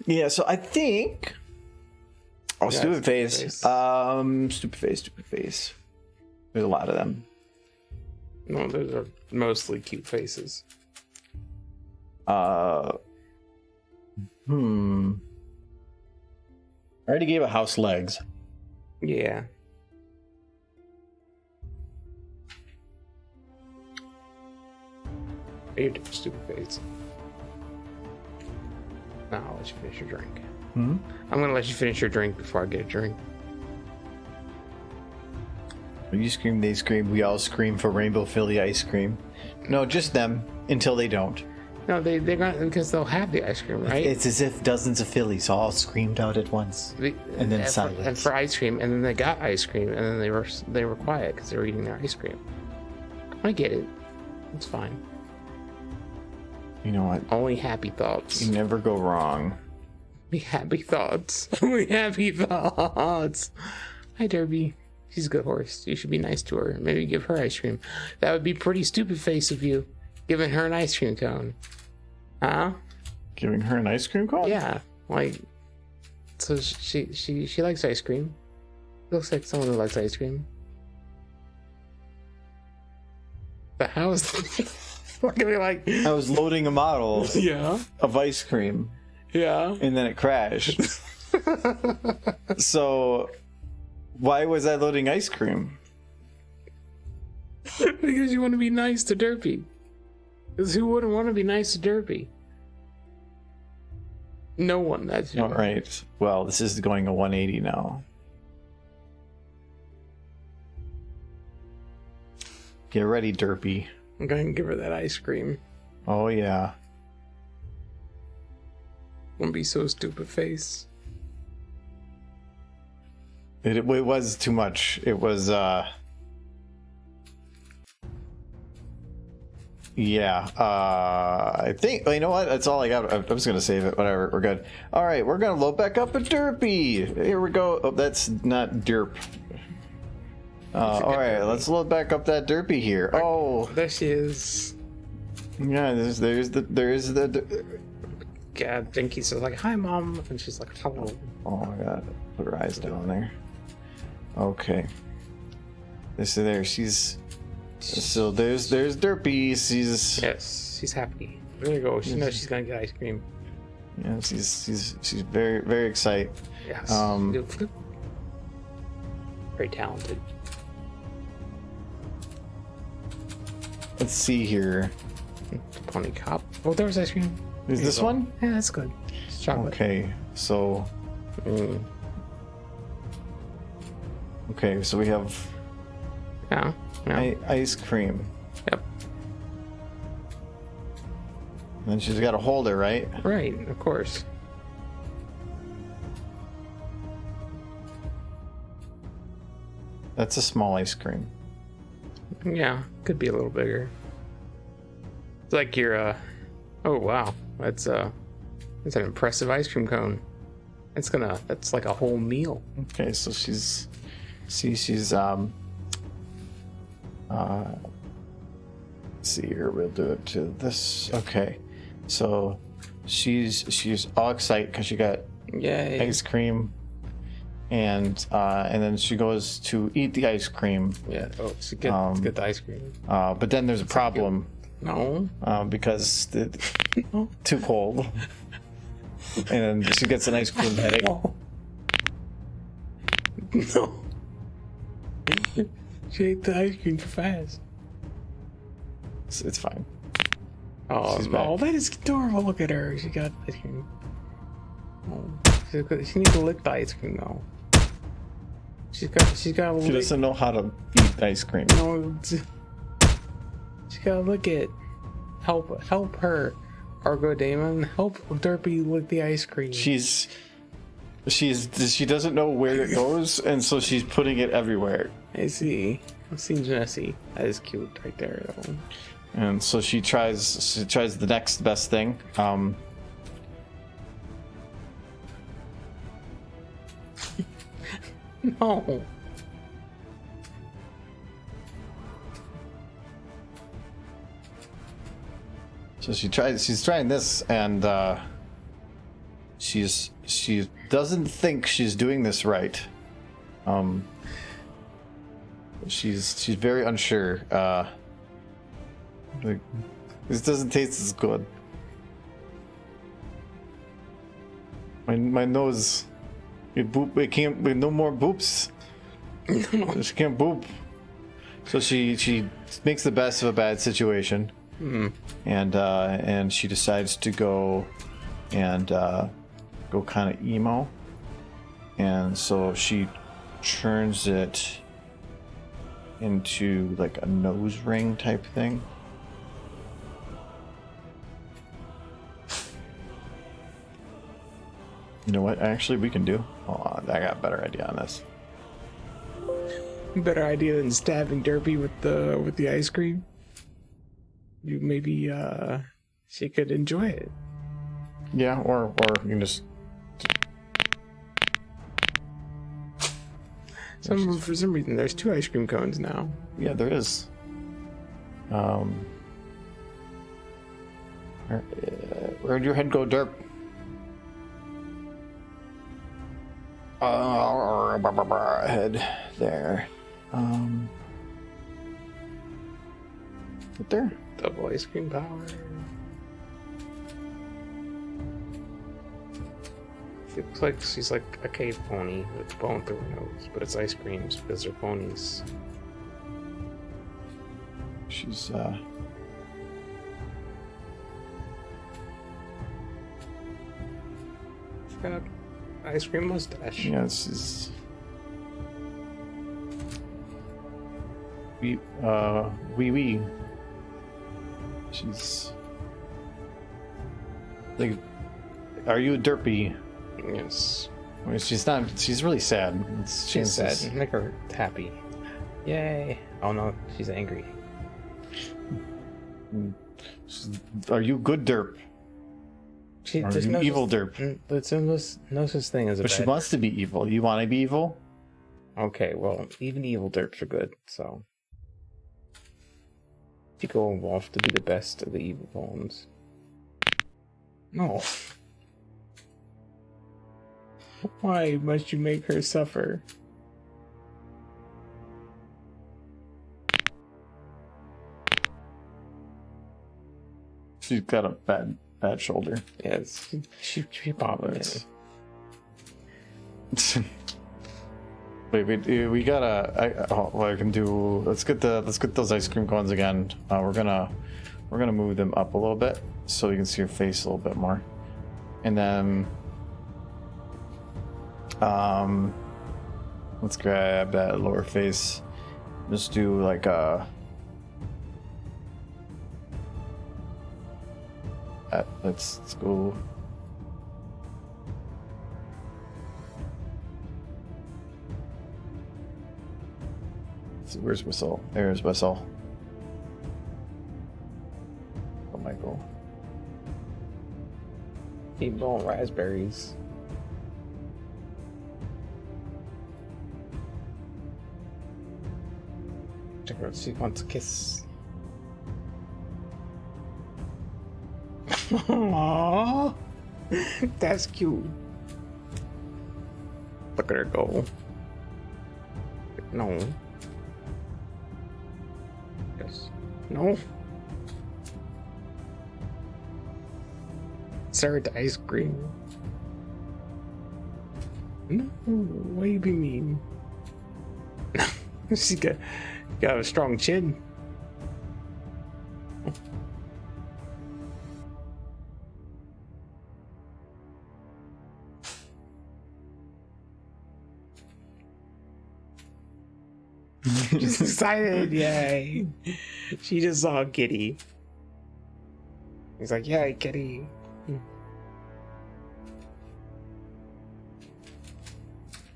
Yeah, so I think. Oh, Yeah, stupid face. stupid Stupid face. There's a lot of them. No, those are mostly cute faces. I already gave a house legs. Yeah. You're doing stupid face. No, I'll let you finish your drink. Hmm? I'm gonna let you finish your drink before I get a drink. When you scream, they scream. We all scream for Rainbow Philly ice cream. No, just them until they don't. No, they're gonna, because they'll have the ice cream, right? It's as if dozens of Phillies all screamed out at once, and then silence. And for ice cream, and then they got ice cream, and then they were quiet because they were eating their ice cream. I get it. It's fine. You know what? Only happy thoughts. You never go wrong. Only happy thoughts. Only happy thoughts. Hi, Derby. She's a good horse. You should be nice to her. Maybe give her ice cream. That would be pretty stupid face of you, giving her an ice cream cone. Huh? Giving her an ice cream cone? Yeah. Like, so she likes ice cream. Looks like someone who likes ice cream. But how is that? What can we like? I was loading a model Yeah. of ice cream, Yeah. and then it crashed. So, why was I loading ice cream? Because you want to be nice to Derpy. Because who wouldn't want to be nice to Derpy? No one. That's All right. Well, this is going a 180 now. Get ready, Derpy. I'm going to give her that ice cream. Oh, yeah. Won't be so stupid face. It was too much. It was, yeah, I think, you know what? That's all I got. I'm just going to save it. Whatever. We're good. All right. We're going to load back up a Derpy. Here we go. Oh, that's not Derp. All right. Derpy. Let's load back up that Derpy here. Oh, There she is. yeah. There's the. Yeah, Dinky says like, "Hi, Mom," and she's like, "Hello." Oh my God. Put her eyes down there. Okay. This is there. She's. So there's Derpy. She's. Yes, she's happy. There you go. She knows she's gonna get ice cream. Yeah, she's very, very excited. Yes. Um, Very talented. Let's see here. Pony cop. Oh, there was ice cream. Is this one? Yeah, that's good. It's chocolate. Okay, so okay, so we have Yeah. Yeah. ice cream. Yep. And then she's got a holder, right? Right. Of course. That's a small ice cream. Yeah. Could be a little bigger. It's like your. Oh wow. That's an impressive ice cream cone. That's like a whole meal. Okay, so she's let's see here, we'll do it to this. Okay, so she's all excited because she got Yay. ice cream, and then she goes to eat the ice cream. Yeah. Oh, she get the ice cream. But then there's a problem No. because too cold, and she gets an ice cream headache. No. She ate the ice cream too fast. It's fine. Oh, She's back. no, that is adorable. Look at her. She got ice cream. Oh, she needs to lick the ice cream now. She's got She to doesn't know how to eat ice cream. No, she gotta lick it. Help her. Argo Damon, help Derpy lick the ice cream. She doesn't know where it goes, and so she's putting it everywhere. I see. It seems messy. That is cute right there, though. And so she tries the next best thing. No. So she's trying this, and she doesn't think she's doing this right. She's very unsure. Like, this doesn't taste as good. My nose, it can't. No more boops. She can't boop. So she makes the best of a bad situation. And she decides to go and go kind of emo, and so she turns it into like a nose ring type thing. You know what? Actually, we can do. Hold on, I got a better idea on this. Better idea than stabbing Derpy with the ice cream. You maybe she could enjoy it. Yeah, or you can just. For some reason, there's 2 ice cream cones now. Yeah, there is. Where'd your head go, Derp? Head there. Right there. Double ice cream power. It looks like she's like a cave pony with bone through her nose, but it's ice creams because they're ponies. She's She's got an ice cream mustache. yeah, she's wee. She's like, are you a Derpy? Yes. I mean, she's not. She's really sad. She's sad. Make her happy. Yay. Oh no, she's angry. Are you good Derp? Or are you evil Derp? There's no such thing as a But bad. she wants to be evil. You want to be evil? Okay, well, even evil derps are good, so. You go off to be the best of the evil ones. No. Why must you make her suffer? She's got a bad shoulder. Yes, she popping it. Wait, we gotta. What I can do? Let's get those ice cream cones again. We're gonna move them up a little bit so you can see your face a little bit more, and then let's grab that lower face. Just do like a. Let's go. Where's Whistle? There's Whistle. Oh, Michael. Keep blowing raspberries. Check her out. She wants a kiss. Aww. That's cute. Look at her go. No. Yes. No. Served ice cream. No, why you be mean? Got a strong chin. She's excited, yay. She just saw a kitty. He's like, yay, kitty.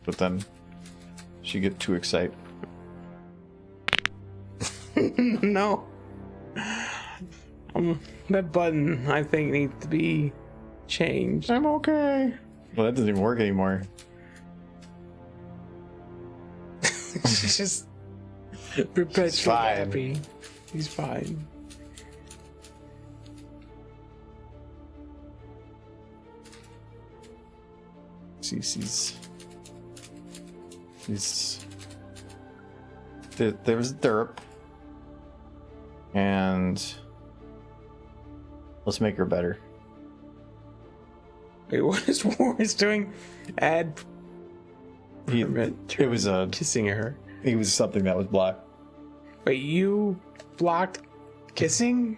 But then she get too excited. No. That button, I think, needs to be changed. I'm okay. Well, that doesn't even work anymore. She's just perpetually fine. happy. He's fine. There's derp. And let's make her better. Wait, what is Warren's doing? Add It was kissing her. it was something that was blocked. Wait, you blocked kissing?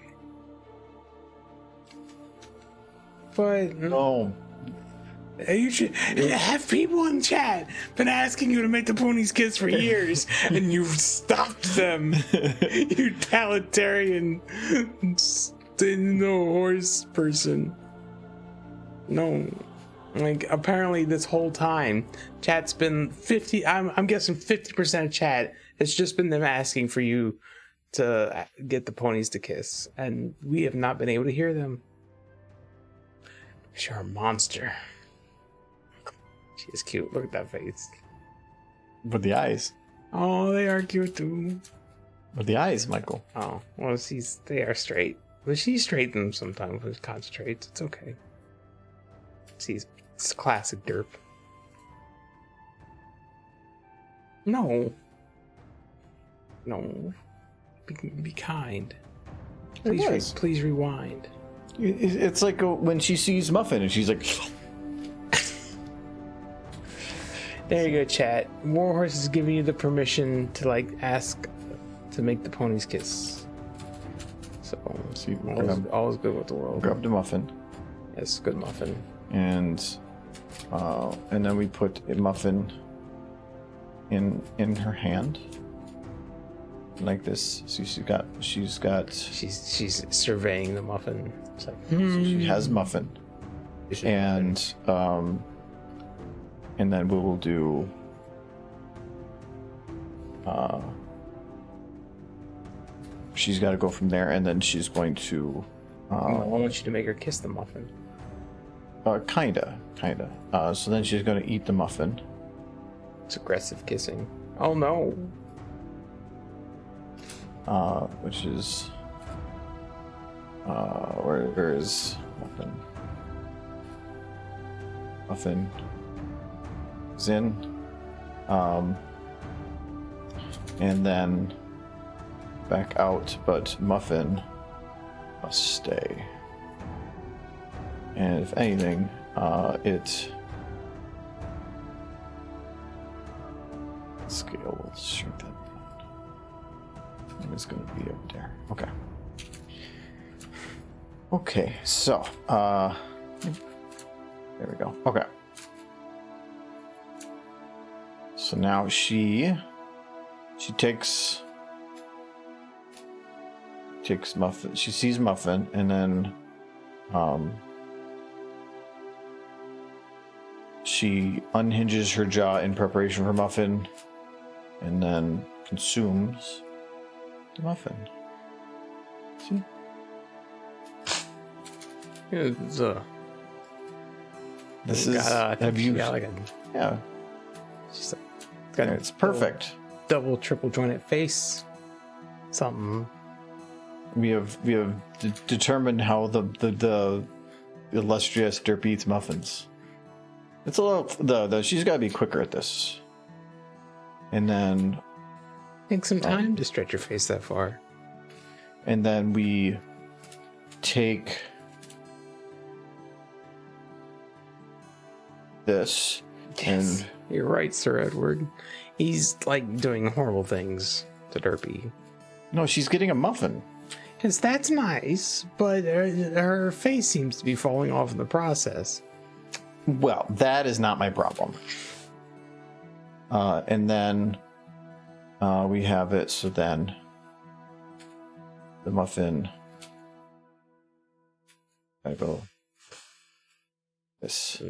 But No. you should have people in chat been asking you to make the ponies kiss for years, and you stopped them. You totalitarian, no horse person. No, like apparently this whole time, chat's been 50. I'm guessing 50% of chat has just been them asking for you to get the ponies to kiss, and we have not been able to hear them. You're a monster. She is cute. Look at that face. With the eyes. Oh, they are cute too. With the eyes, Michael. Oh, well, they are straight. But she straightens sometimes when she concentrates. It's okay. It's classic derp. No. No. Be kind. Please rewind. It's like when she sees Muffin and she's like... There you go, chat. Warhorse is giving you the permission to ask to make the ponies kiss. So See, all's good with the world. grab the muffin, Yes, good muffin. and then we put a muffin in her hand, like this. So She's surveying the muffin. It's like, she has muffin, and then we will do. She's got to go from there, and then she's going to. I want you to make her kiss the muffin. Kinda. So then she's going to eat the muffin. It's aggressive kissing. Oh no. Which is. Where is muffin? Muffin is in. And then back out, but muffin must stay. And if anything, it scale will shrink that down. It's going to be up there. Okay. Okay, so there we go. Okay. So now she takes Muffin. She sees Muffin, and then she unhinges her jaw in preparation for Muffin, and then consumes the muffin. See? It's This is. Have you? got like a, Yeah. she's like, it's got It's perfect. double, triple jointed face. Something. We have determined how the illustrious Derp eats muffins. It's a little she's got to be quicker at this. And then Take some time to stretch your face that far. we take this Yes. You're right, Sir Edward. He's like doing horrible things. to Derpy. No, she's getting a muffin. Yes, that's nice, but her face seems to be falling off in the process. Well, that is not my problem. And then we have it, so then the muffin. I go this.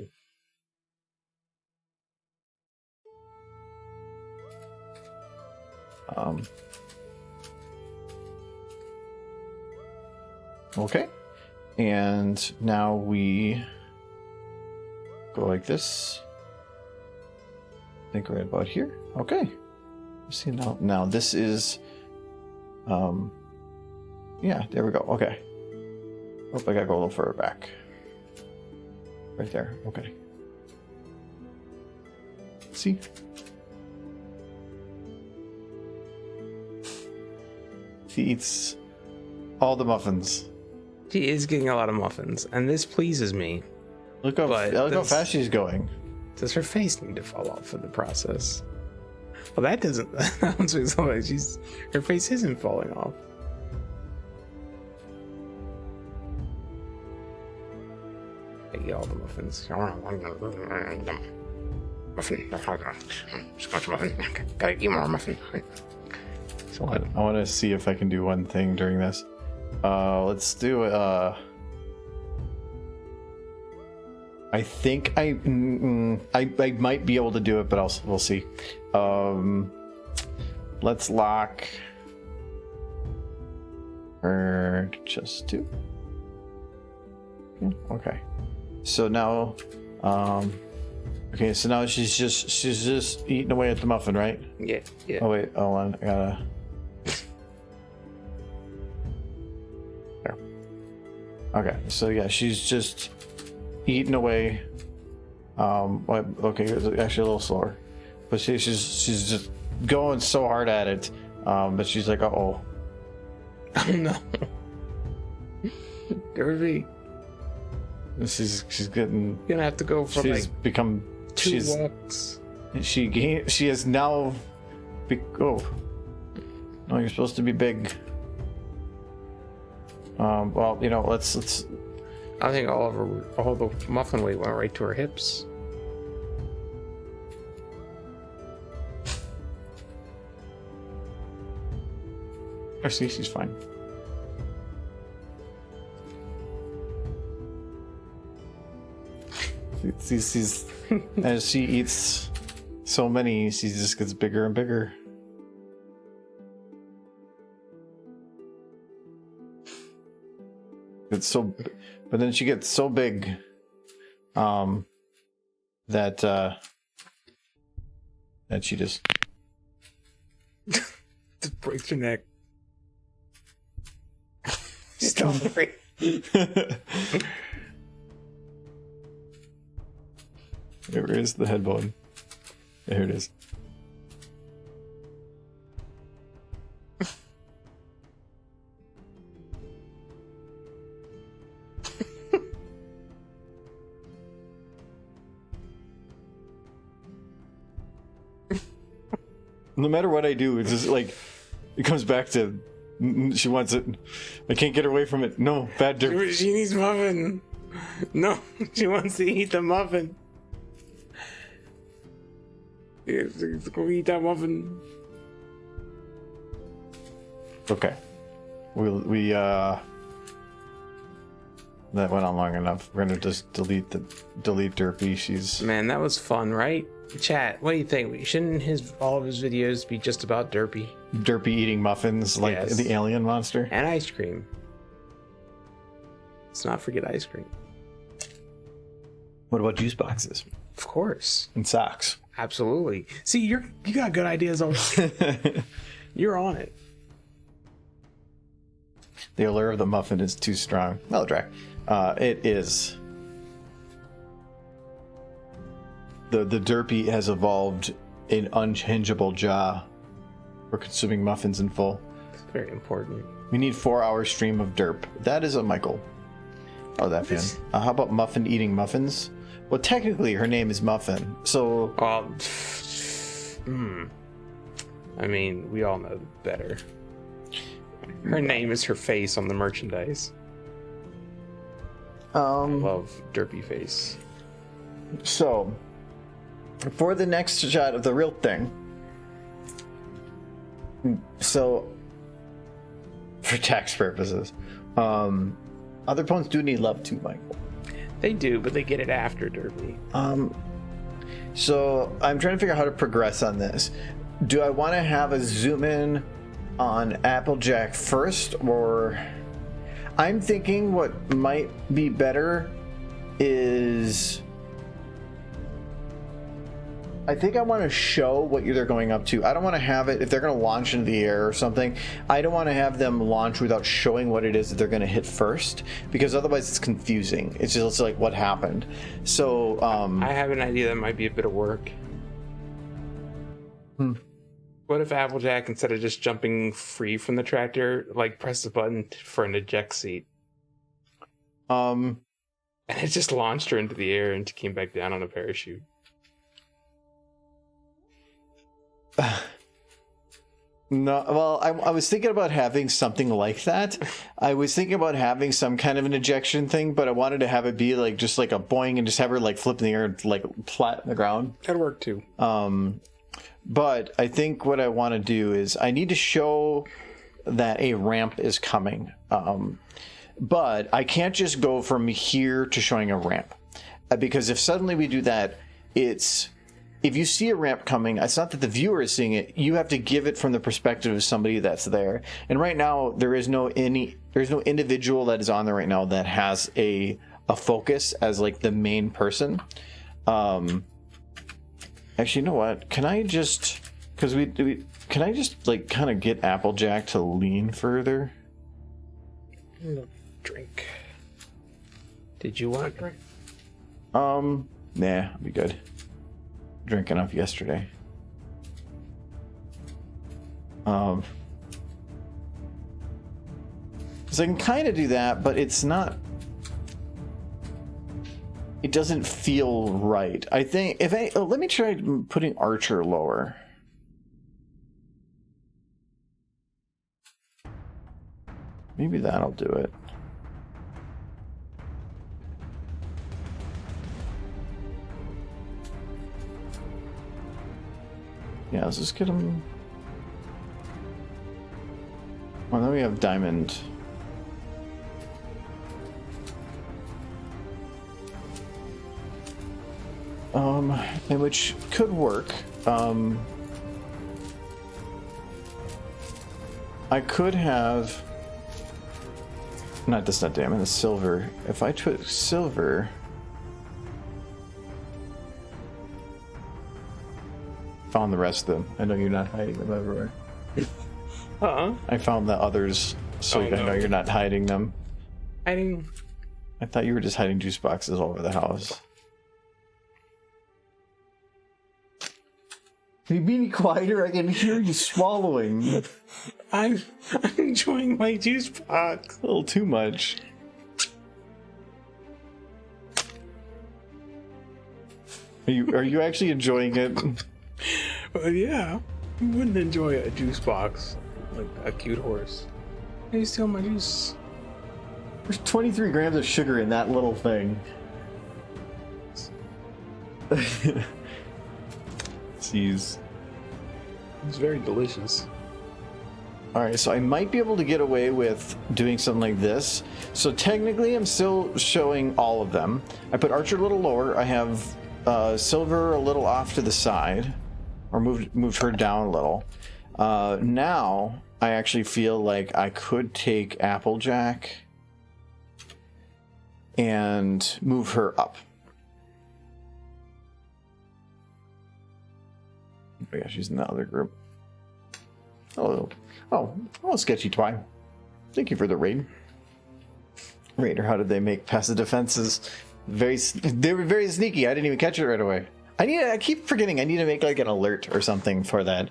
Okay, and now we go like this. I think right about here. Okay. See now this is yeah, there we go. Okay. Oh, I gotta go a little further back. Right there. Okay. See? She eats all the muffins. She is getting a lot of muffins, and this pleases me. Look how fast she's going. Does her face need to fall off for the process? Well, that doesn't. That makes like her face isn't falling off. I eat all the muffins. Muffin. Gotta eat more muffin. I want to see if I can do one thing during this. Let's do I think I might be able to do it, but we'll see. Let's lock her just two. Okay. So now, okay. So now she's just eating away at the muffin, right? Yeah. Oh wait, hold on. I gotta. There. Okay. So yeah, she's just eating away. Okay, it's actually a little slower, but she's just going so hard at it. But she's like, oh no. Derby. She's getting. You're gonna have to go for she's like become two walks. She is now. Oh. No, you're supposed to be big. Well, let's. I think all the muffin weight went right to her hips. I see, she's fine. She's as she eats so many, she just gets bigger and bigger. It's so, but then she gets so big, that she just breaks her neck. Still break. Where is the head bone? There it is. No matter what I do, it's just like it comes back to she wants it. I can't get her away from it. No, bad dirt. She needs muffin. No, she wants to eat the muffin. Go eat that muffin. Okay. We that went on long enough. We're gonna just delete Derpy. She's Man, that was fun, right? Chat, what do you think? Shouldn't all of his videos be just about Derpy? Derpy eating muffins like Yes. the alien monster. And ice cream. Let's not forget ice cream. What about juice boxes Of course. and socks? Absolutely. See, you got good ideas already. You're on it. The allure of the muffin is too strong. Well, Drac, it is. The Derpy has evolved an unchangeable jaw for consuming muffins in full. It's very important. We need 4-hour stream of derp. That is a Michael. Oh, that fan. How about muffin eating muffins? Well, technically her name is Muffin, so I mean, we all know better. Her name is her face on the merchandise. Love Derpy Face. So, for the next shot of the real thing, so for tax purposes, other opponents do need love too, Michael. They do, but they get it after Derpy. So I'm trying to figure out how to progress on this. Do I want to have a zoom in on Applejack first, or I'm thinking what might be better is I think I want to show what they're going up to. I don't want to have it, if they're going to launch into the air or something, I don't want to have them launch without showing what it is that they're going to hit first, because otherwise it's confusing. It's just like what happened. So I have an idea that might be a bit of work. What if Applejack, instead of just jumping free from the tractor, like pressed the button for an eject seat? And it just launched her into the air and came back down on a parachute. No, well, I was thinking about having something like that. I was thinking about having some kind of an ejection thing, but I wanted to have it be like just like a boing and just have her like flip in the air, like flat in the ground. That'd work too. But I think what I want to do is I need to show that a ramp is coming. But I can't just go from here to showing a ramp, because if suddenly we do that, if you see a ramp coming, it's not that the viewer is seeing it. You have to give it from the perspective of somebody that's there. And right now, there's no individual that is on there right now that has a focus as like the main person. Actually, you know what? Can I just, because can I just like kind of get Applejack to lean further? Drink. Did you want a drink? Nah, I'll be good. Drank enough yesterday. So I can kind of do that, but it's not. It doesn't feel right. I think let me try putting Archer lower. Maybe that'll do it. Yeah, let's just get him. Well, then we have Diamond. And which could work. I could have. That's not Diamond, it's Silver. If I took Silver. Found the rest of them. I know you're not hiding them everywhere. I found the others, so I know you're not hiding them. I thought you were just hiding juice boxes all over the house. Can you be any quieter? I can hear you swallowing. I'm enjoying my juice box. A little too much. Are you actually enjoying it? Well, yeah. Who wouldn't enjoy a juice box like a cute horse? Hey, you steal my juice. There's 23 grams of sugar in that little thing. Jeez. It's very delicious. Alright, so I might be able to get away with doing something like this. So technically I'm still showing all of them. I put Archer a little lower. I have Silver a little off to the side. Or moved her down a little. Now I actually feel like I could take Applejack and move her up. Oh yeah, she's in the other group. Hello. Oh, Sketchy Twine. Thank you for the raid. Raider, how did they make passive defenses? They were very sneaky. I didn't even catch it right away. I keep forgetting. I need to make like an alert or something for that.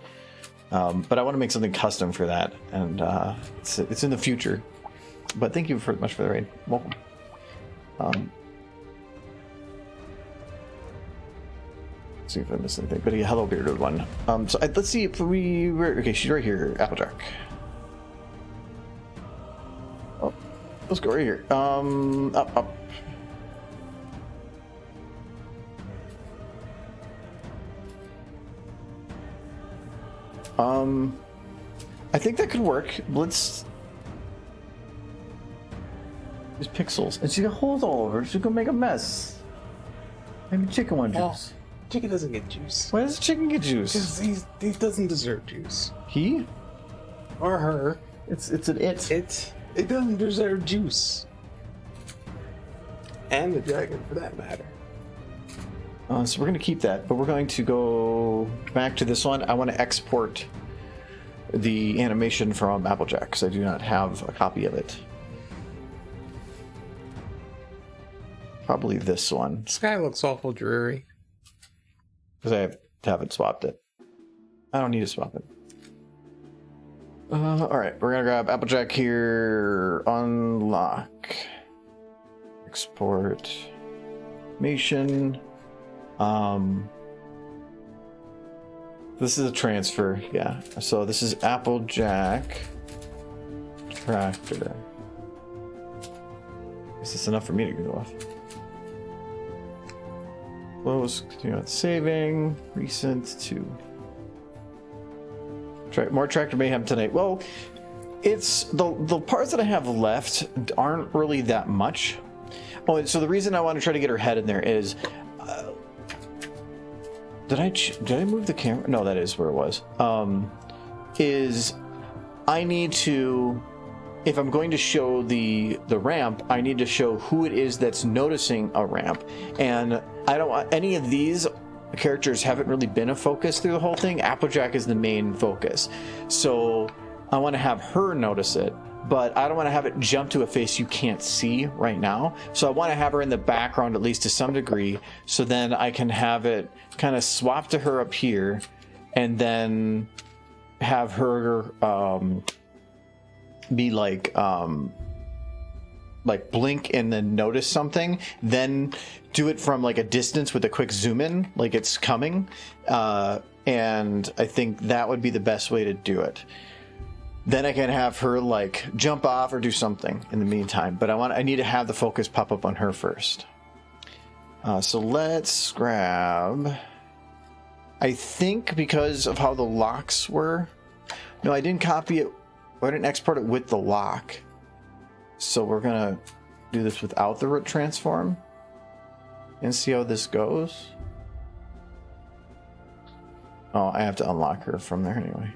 But I want to make something custom for that, and it's in the future. But thank you much for the raid. Welcome. see if I missed anything. But yeah, hello, bearded one. So let's see if we were okay. She's right here, Applejack. Oh, let's go right here. Up. I think that could work. Let's. There's pixels, and she got holes all over. She's gonna make a mess. Maybe chicken want juice. Chicken doesn't get juice. Why does chicken get juice? Because he doesn't deserve juice. He? Or her. It's an it. It doesn't deserve juice. And the dragon, for that matter. So we're going to keep that, but we're going to go back to this one. I want to export the animation from Applejack because I do not have a copy of it. Probably this one. This guy looks awful dreary. Because I haven't swapped it. I don't need to swap it. Alright, we're going to grab Applejack here. Unlock. Export. Animation. This is a transfer, yeah. So this is Applejack Tractor. Is this enough for me to go off? Close, continue on saving, recent to more Tractor Mayhem tonight. Well, it's the parts that I have left aren't really that much. Oh, and so the reason I want to try to get her head in there is did I move the camera? No, that is where it was. Is I need to, if I'm going to show the ramp, I need to show who it is that's noticing a ramp. And I don't want any of these characters haven't really been a focus through the whole thing. Applejack is the main focus. So I want to have her notice it, but I don't want to have it jump to a face you can't see right now. So I want to have her in the background at least to some degree, so then I can have it kind of swap to her up here and then have her be like blink and then notice something, then do it from like a distance with a quick zoom in, like it's coming. And I think that would be the best way to do it. Then I can have her like jump off or do something in the meantime. But I need to have the focus pop up on her first. So let's grab. I think because of how the locks were. No, I didn't copy it. I didn't export it with the lock. So we're gonna do this without the root transform and see how this goes. Oh, I have to unlock her from there anyway.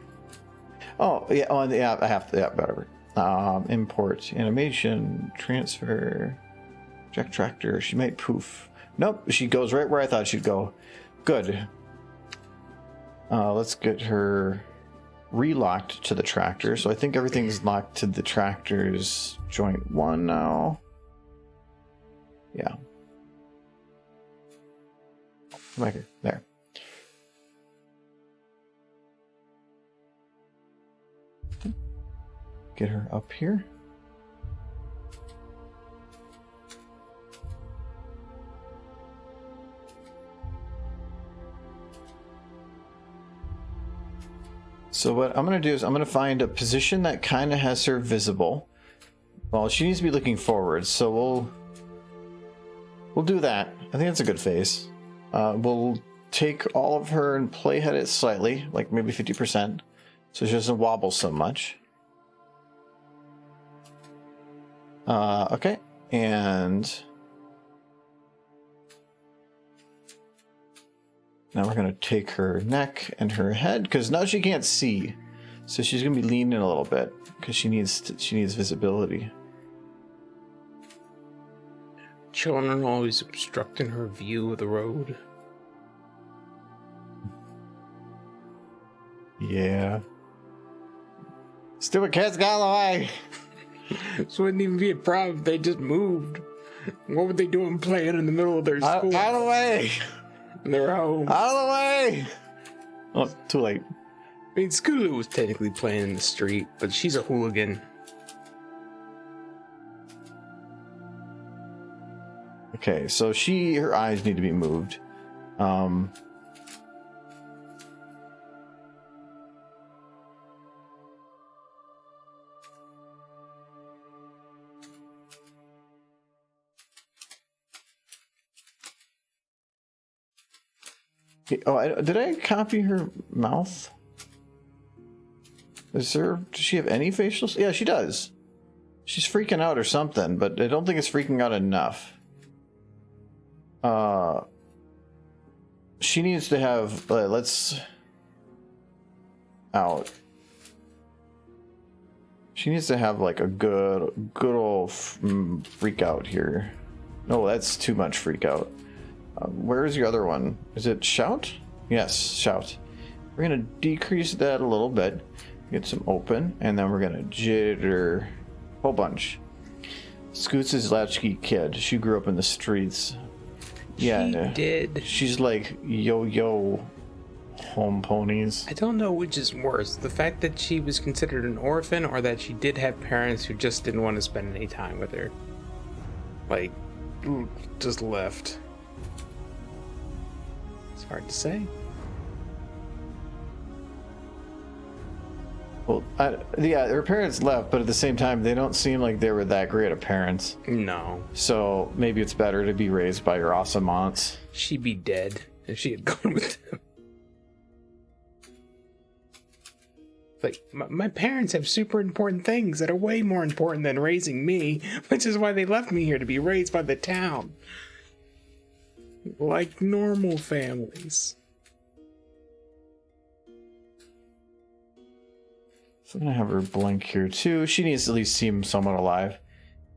Oh yeah, I have to. Yeah, whatever. Import animation transfer. Jack Tractor. She might poof. Nope, she goes right where I thought she'd go. Good. Let's get her relocked to the tractor. So I think everything's locked to the tractor's joint 1 now. Yeah. Come back here. There. Get her up here. So what I'm going to do is I'm going to find a position that kind of has her visible. Well, she needs to be looking forward, so we'll do that. I think that's a good face. We'll take all of her and playhead it slightly, like maybe 50%, so she doesn't wobble so much. Okay, and now we're going to take her neck and her head, because now she can't see. So she's going to be leaning a little bit, because she needs visibility. Children are always obstructing her view of the road. Yeah. Stupid kids got in the way! This wouldn't even be a problem if they just moved. What were they doing playing in the middle of their school? Out of the way! They're home. Out of the way! Oh, too late. I mean, Scootaloo was technically playing in the street, but she's a hooligan. Okay, so her eyes need to be moved. Did I copy her mouth? Does she have any facial? Yeah, she does. She's freaking out or something, but I don't think it's freaking out enough. She needs to have. Let's out. She needs to have like a good old freak out here. No, that's too much freak out. Where's your other one? Is it shout? Yes, shout. We're gonna decrease that a little bit. Get some open, and then we're gonna jitter a whole bunch. Scoots is latchkey kid. She grew up in the streets. Yeah, she did. She's like yo home ponies. I don't know which is worse, the fact that she was considered an orphan or that she did have parents who just didn't want to spend any time with her. Like, just left. It's hard to say. Well, yeah, her parents left, but at the same time, they don't seem like they were that great of parents. No. So maybe it's better to be raised by your awesome aunts. She'd be dead if she had gone with them. Like, my parents have super important things that are way more important than raising me, which is why they left me here to be raised by the town. Like normal families. So I'm gonna have her blink here too. She needs to at least seem somewhat alive.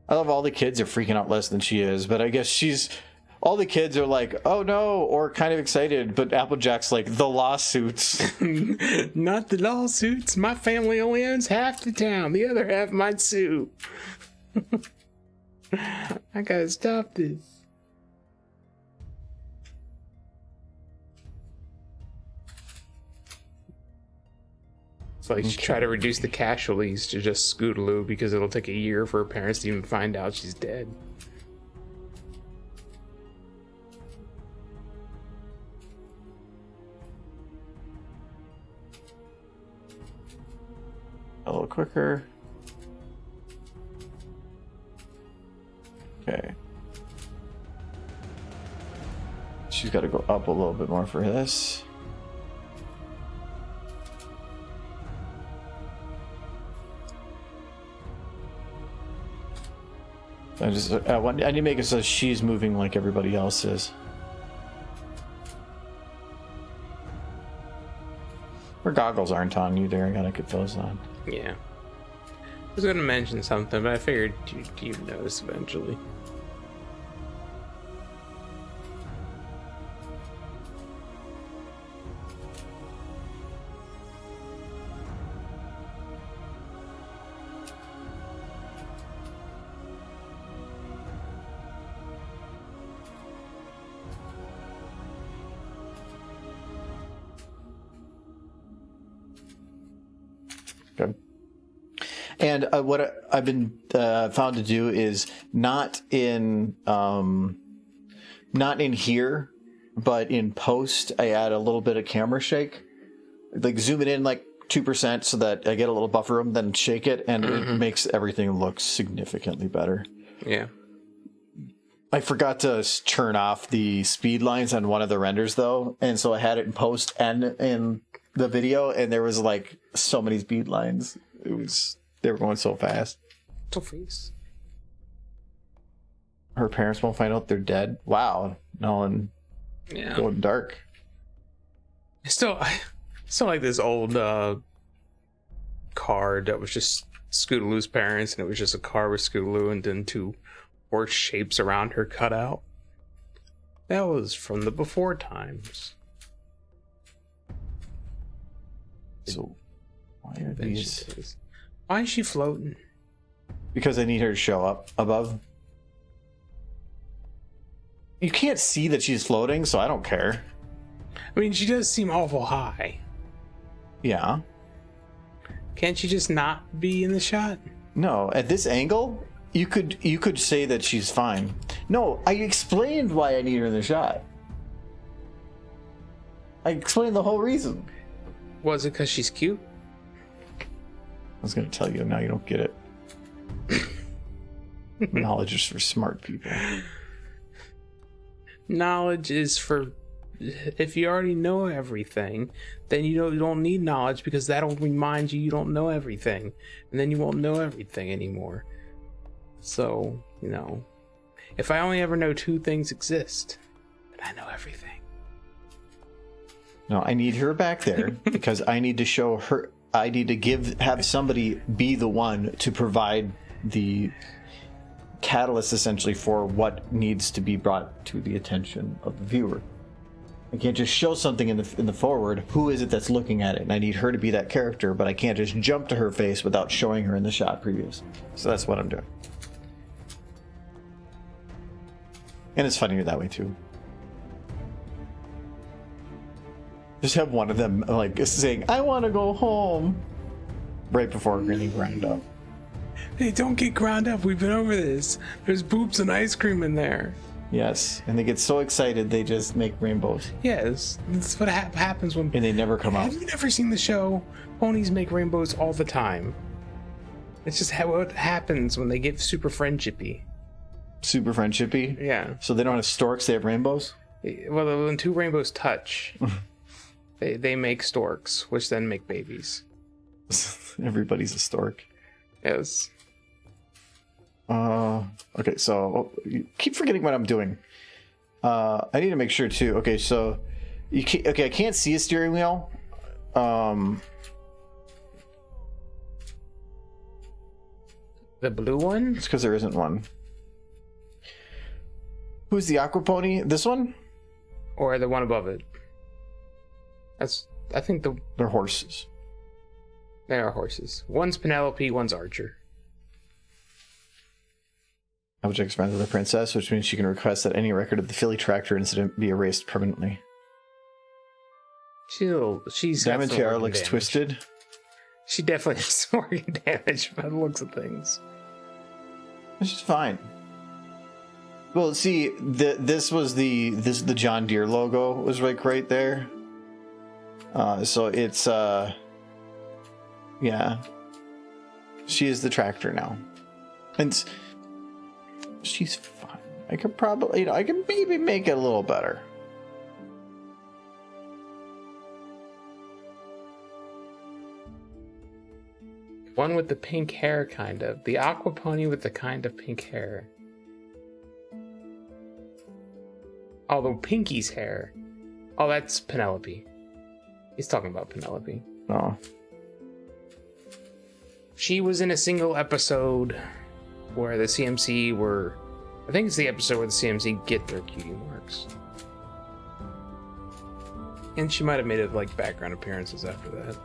I love all the kids are freaking out less than she is, but I guess all the kids are like, oh no, or kind of excited, but Applejack's like, the lawsuits. Not the lawsuits. My family only owns half the town. The other half might sue. I gotta stop this. It's like she tried to reduce the casualties to just Scootaloo because it'll take a year for her parents to even find out she's dead. A little quicker. Okay. She's got to go up a little bit more for this. I need to make it so she's moving like everybody else is. Her goggles aren't on either. I gotta get those on. Yeah. I was gonna mention something, but I figured you'd notice eventually. Good. And what I've been found to do is not in here, but in post, I add a little bit of camera shake, like zoom it in like 2% so that I get a little buffer room, then shake it, and it makes everything look significantly better. Yeah. I forgot to turn off the speed lines on one of the renders though, and so I had it in post and in the video, and there was like so many speed lines. They were going so fast. So fast. Her parents won't find out they're dead. Wow. Nolan. Yeah. Going dark. I still like this old card that was just Scootaloo's parents, and it was just a car with Scootaloo and then two horse shapes around her cut out. That was from the before times. So why are these? Why is she floating? Because I need her to show up above. You can't see that she's floating, so I don't care. I mean, she does seem awful high. Yeah. Can't she just not be in the shot? No, at this angle, you could say that she's fine. No, I explained why I need her in the shot. I explained the whole reason. Was it because she's cute? I was going to tell you, now you don't get it. Knowledge is for smart people. Knowledge is for if you already know everything, then you don't need knowledge, because that'll remind you don't know everything, and then you won't know everything anymore. So, if I only ever know 2 things exist, then I know everything. No, I need her back there because I need to show her. I need to have somebody be the one to provide the catalyst, essentially, for what needs to be brought to the attention of the viewer. I can't just show something in the forward. Who is it that's looking at it? And I need her to be that character, but I can't just jump to her face without showing her in the shot previous. So that's what I'm doing. And it's funnier that way too. Just have one of them like saying, "I want to go home," right before getting ground up. Hey, don't get ground up. We've been over this. There's boobs and ice cream in there. Yes, and they get so excited they just make rainbows. Yes, that's what happens when... And they never come out. Have you never seen the show? Ponies make rainbows all the time. It's just what happens when they get super friendshipy. Super friendshipy? Yeah. So they don't have storks, they have rainbows? Well, when 2 rainbows touch, they make storks, which then make babies. Everybody's a stork. Yes. Okay, so you keep forgetting what I'm doing. I need to make sure too. Okay, so I can't see a steering wheel. The blue one? It's because there isn't one. Who's the aqua pony? This one? Or the one above it? I think they're horses. They are horses. One's Penelope, one's Archer. Object expands with the princess, which means she can request that any record of the Philly tractor incident be erased permanently. She's Diamond got Tiara looks damage. twisted. She definitely has some organ damage by the looks of things. Which is fine. Well, see, this was the John Deere logo was right there. So it's yeah. She is the tractor now, and she's fine. I could probably, I can maybe make it a little better. One with the pink hair, kind of. The aqua pony with the kind of pink hair. Although Pinky's hair. Oh, that's Penelope. He's talking about Penelope. Oh. She was in a single episode where the CMC were... I think it's the episode where the CMC get their cutie marks. And she might have made it like background appearances after that.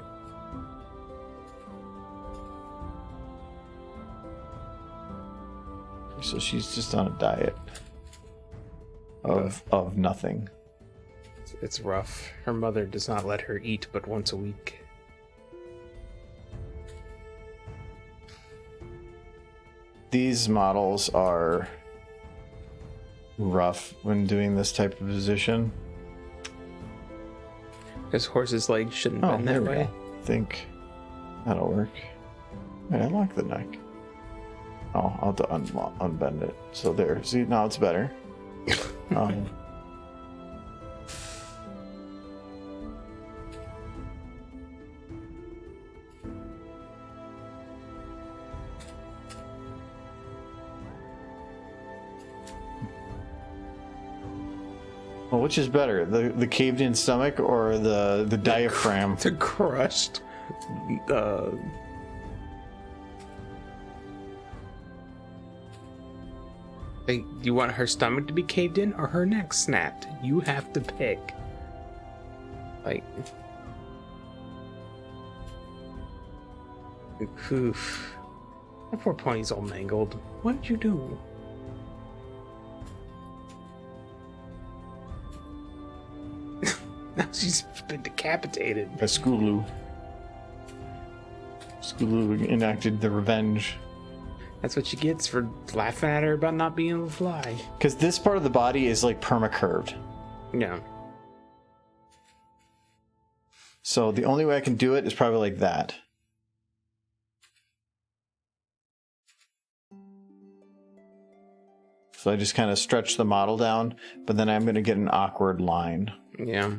So she's just on a diet of nothing. It's rough. Her mother does not let her eat but once a week. These models are rough when doing this type of position. Because horses' legs shouldn't bend that way. I think that'll work. Wait, unlock the neck. Oh, I'll have to unbend it. So there. See, now it's better. Well, which is better, the caved-in stomach or the diaphragm? The crushed. You want her stomach to be caved in or her neck snapped? You have to pick. Like, oof. That poor pony's all mangled. What did you do? Now she's been decapitated. A Skulu. Skulu enacted the revenge. That's what she gets for laughing at her about not being able to fly. Because this part of the body is like perma-curved. Yeah. So the only way I can do it is probably like that. So I just kind of stretch the model down, but then I'm going to get an awkward line. Yeah.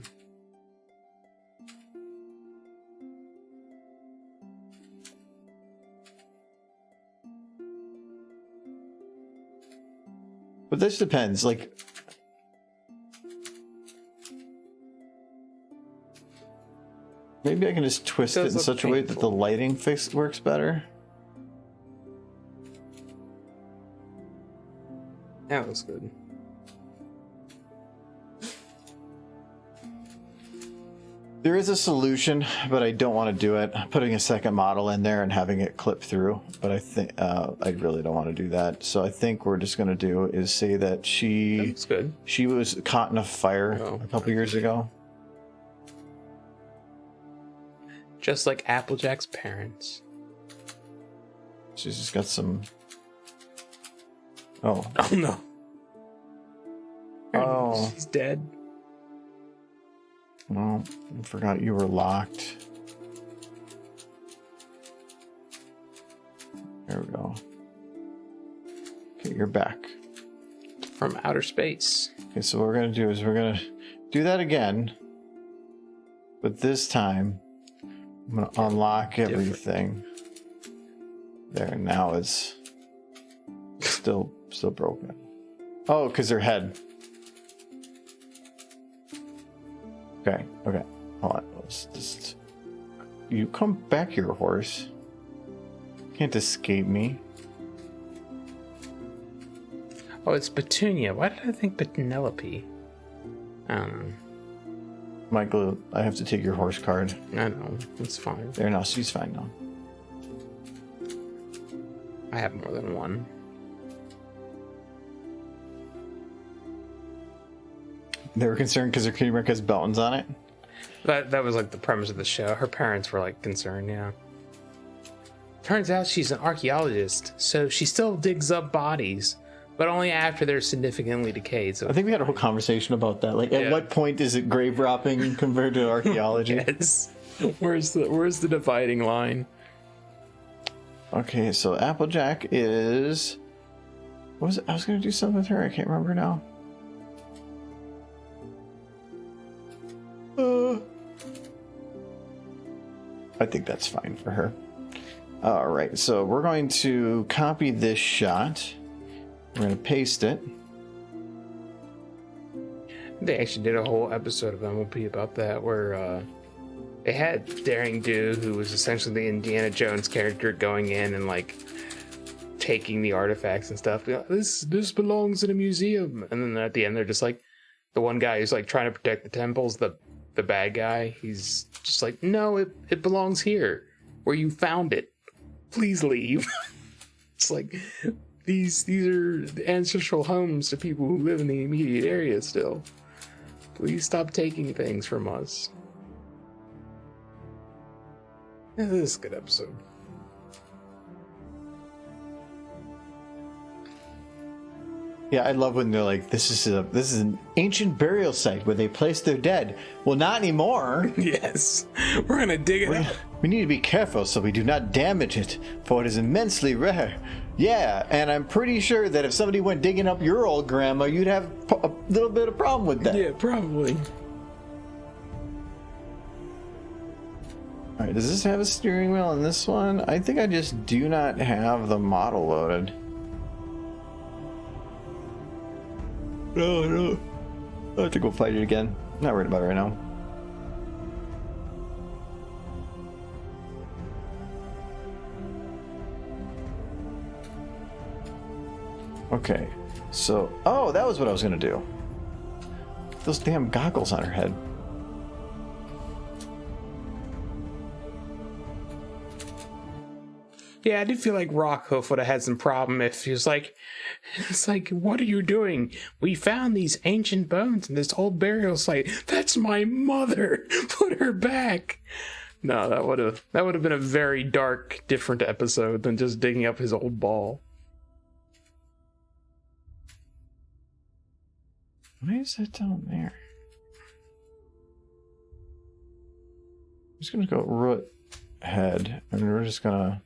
But this depends, like... Maybe I can just twist it in such a way that the lighting works better. That looks good. There is a solution, but I don't want to do it. Putting a second model in there and having it clip through, but I think I really don't want to do that. So I think we're just going to do is say that That's good. She was caught in a fire a couple years ago. Just like Applejack's parents. She's just got some... Oh. Oh no. Oh. She's dead. Well, I forgot you were locked. There we go. Okay, you're back. From outer space. Okay, so what we're going to do is we're going to do that again. But this time, I'm going to unlock everything. There, now it's still broken. Oh, because her head. Okay. Hold on. Let's just... You come back here, horse. Can't escape me. Oh, it's Petunia. Why did I think Penelope? I don't know. Michael, I have to take your horse card. I know. It's fine. There, now she's fine now. I have more than one. They were concerned because her kitty mark has buttons on it. That was like the premise of the show. Her parents were like concerned, yeah. Turns out she's an archaeologist, so she still digs up bodies, but only after they're significantly decayed. So I think we had a whole conversation about that. Like, at what point is it grave robbing compared to archaeology? Yes. Where's the dividing line? Okay, so Applejack is... What was it? I was going to do something with her. I can't remember now. I think that's fine for her. All right, so we're going to copy this shot. We're going to paste it. They actually did a whole episode of MLP about that, where they had Daring Do, who was essentially the Indiana Jones character, going in and like taking the artifacts and stuff. This belongs in a museum, and then at the end they're just like, the one guy who's like trying to protect the temples, the bad guy, he's just like, no, it belongs here where you found it. Please leave. It's like, these are the ancestral homes to people who live in the immediate area still. Please stop taking things from us. Yeah, this is a good episode. Yeah, I love when they're like, this is an ancient burial site where they place their dead. Well, not anymore. Yes. We're gonna dig it up. We need to be careful so we do not damage it, for it is immensely rare. Yeah, and I'm pretty sure that if somebody went digging up your old grandma, you'd have a little bit of problem with that. Yeah, probably. All right, does this have a steering wheel on this one? I think I just do not have the model loaded. No. I have to go fight it again. Not worried about it right now. Okay, so... Oh, that was what I was going to do. Those damn goggles on her head. Yeah, I did feel like Rockhoof would have had some problem if he was like, it's like, what are you doing? We found these ancient bones in this old burial site. That's my mother. Put her back. No, that would have been a very dark, different episode than just digging up his old ball. Why is that down there? I'm just gonna go root head, and we're just gonna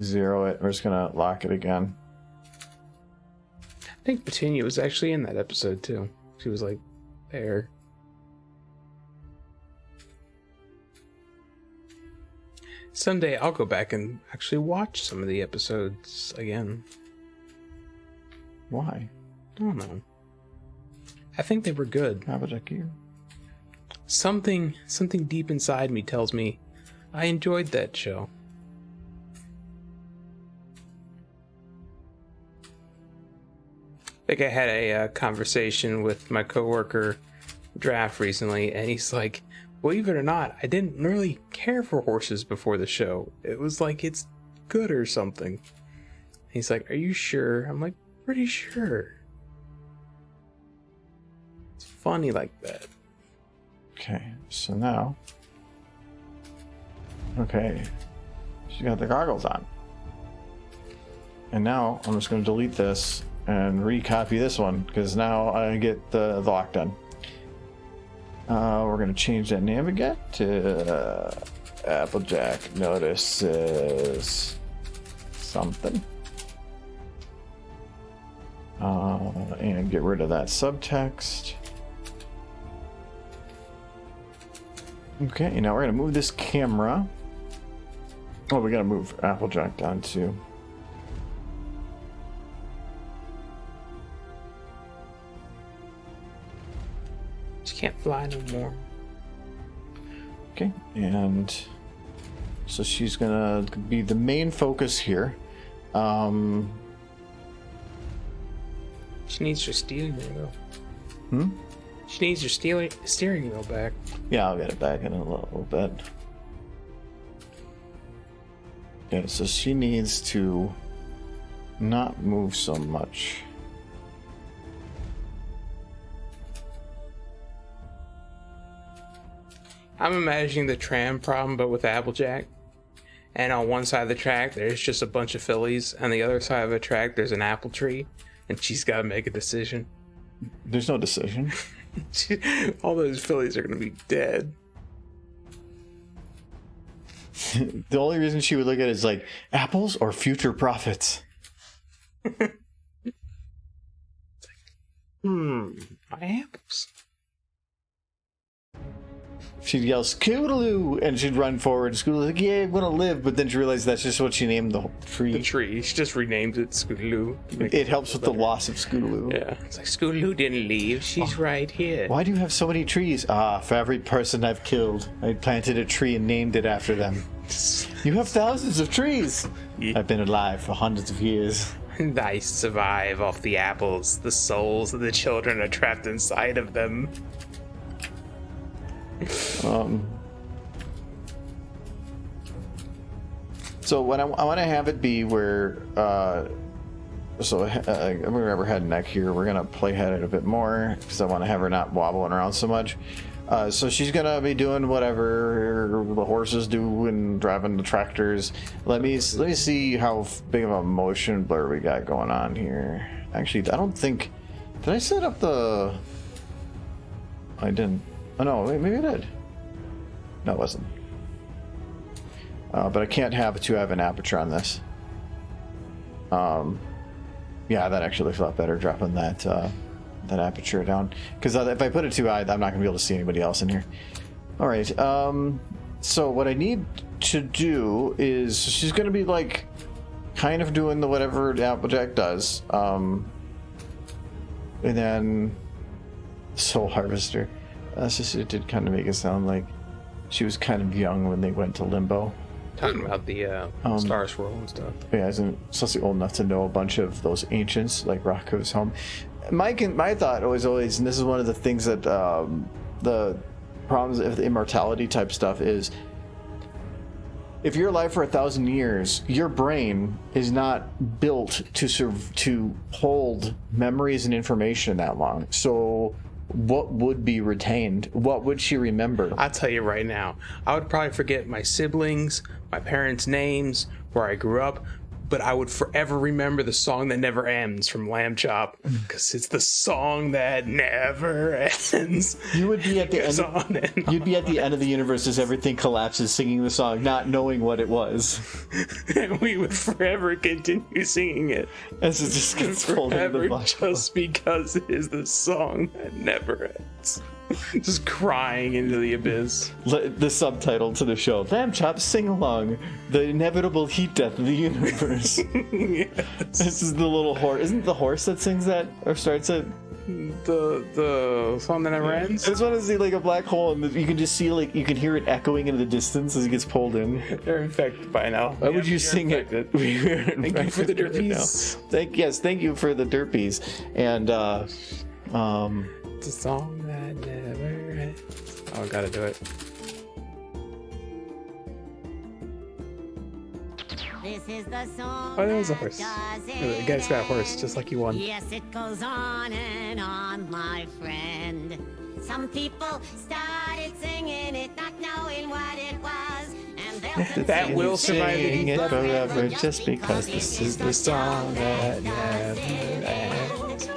zero it. We're just gonna lock it again. think Petunia was actually in that episode too. She was like there. Someday I'll go back and actually watch some of the episodes again. Why? I don't know. I think they were good. Applejack here. Something deep inside me tells me I enjoyed that show. I think I had a conversation with my coworker Draft recently, and he's like, believe it or not, I didn't really care for horses before the show. It was like, it's good or something. He's like, are you sure? I'm like, pretty sure. It's funny like that. Okay, so now. Okay, she's got the goggles on. And now I'm just going to delete this and recopy this one because now I get the lock done. We're going to change that name again to Applejack Notices something. And get rid of that subtext. Okay, now we're going to move this camera. Oh, we got to move Applejack down too. She can't fly no more. Okay, and so she's gonna be the main focus here. She needs her steering wheel. Hmm? She needs her steering wheel back. Yeah, I'll get it back in a little bit. Okay, so she needs to not move so much. I'm imagining the tram problem, but with Applejack. And on one side of the track, there's just a bunch of fillies. On the other side of the track, there's an apple tree. And she's got to make a decision. There's no decision. All those fillies are going to be dead. The only reason she would look at it is like, apples or future profits? My apples. She'd yell, Scootaloo! And she'd run forward. Scootaloo's like, yeah, I'm gonna live. But then she realized that's just what she named the tree. The tree. She just renamed it Scootaloo. It helps with the loss of Scootaloo. Yeah. It's like, Scootaloo didn't leave. She's right here. Why do you have so many trees? For every person I've killed, I planted a tree and named it after them. You have thousands of trees. Yeah. I've been alive for hundreds of years. And I survive off the apples. The souls of the children are trapped inside of them. So what I want to have it be where, I'm gonna grab her head and neck here. We're gonna play head it a bit more because I want to have her not wobbling around so much. So she's gonna be doing whatever the horses do and driving the tractors. Let me see how big of a motion blur we got going on here. Actually, I don't think. Did I set up the? I didn't. Oh no, wait, maybe I did. No, it wasn't. But I can't have an aperture on this. Yeah, that actually looks a lot better dropping that aperture down. Because if I put it too high, I'm not going to be able to see anybody else in here. All right. So what I need to do is she's going to be like kind of doing the whatever Applejack does. And then Soul Harvester. It did kind of make it sound like she was kind of young when they went to Limbo. Talking about the Star Swirl and stuff. Yeah, isn't Sussy old enough to know a bunch of those ancients, like Rocco's home. My thought was always, and this is one of the things that the problems of the immortality type stuff is, if you're alive for 1,000 years, your brain is not built to hold memories and information that long. So what would be retained? What would she remember? I'll tell you right now, I would probably forget my siblings, my parents' names, where I grew up, but I would forever remember the song that never ends from Lamb Chop because it's the song that never ends. You would be at the Goes end. on and You'd be at the end of the universe as everything collapses, singing the song, not knowing what it was. and we would forever continue singing it. As it just gets pulled into the Forever, black just because it is the song that never ends. Just crying into the abyss. The subtitle to the show: Lamb Chop Sing Along, the inevitable heat death of the universe. Yes. This is the little horse. Isn't it the horse that sings that or starts it? The song that never ends. I just want to see like a black hole, and you can just see like you can hear it echoing into the distance as it gets pulled in. They're infected by now. Why would you sing it? Thank you for the derpies. Thank you for the derpies, and It's a song that never ends. Oh, I gotta do it. This is the song. Oh, there was a horse. that does The guy's got a horse, just like you won. Yes, it goes on and on, my friend. Some people started singing it, not knowing what it was, and they'll That will survive the sing heat it death. forever just because this is the song that never ends.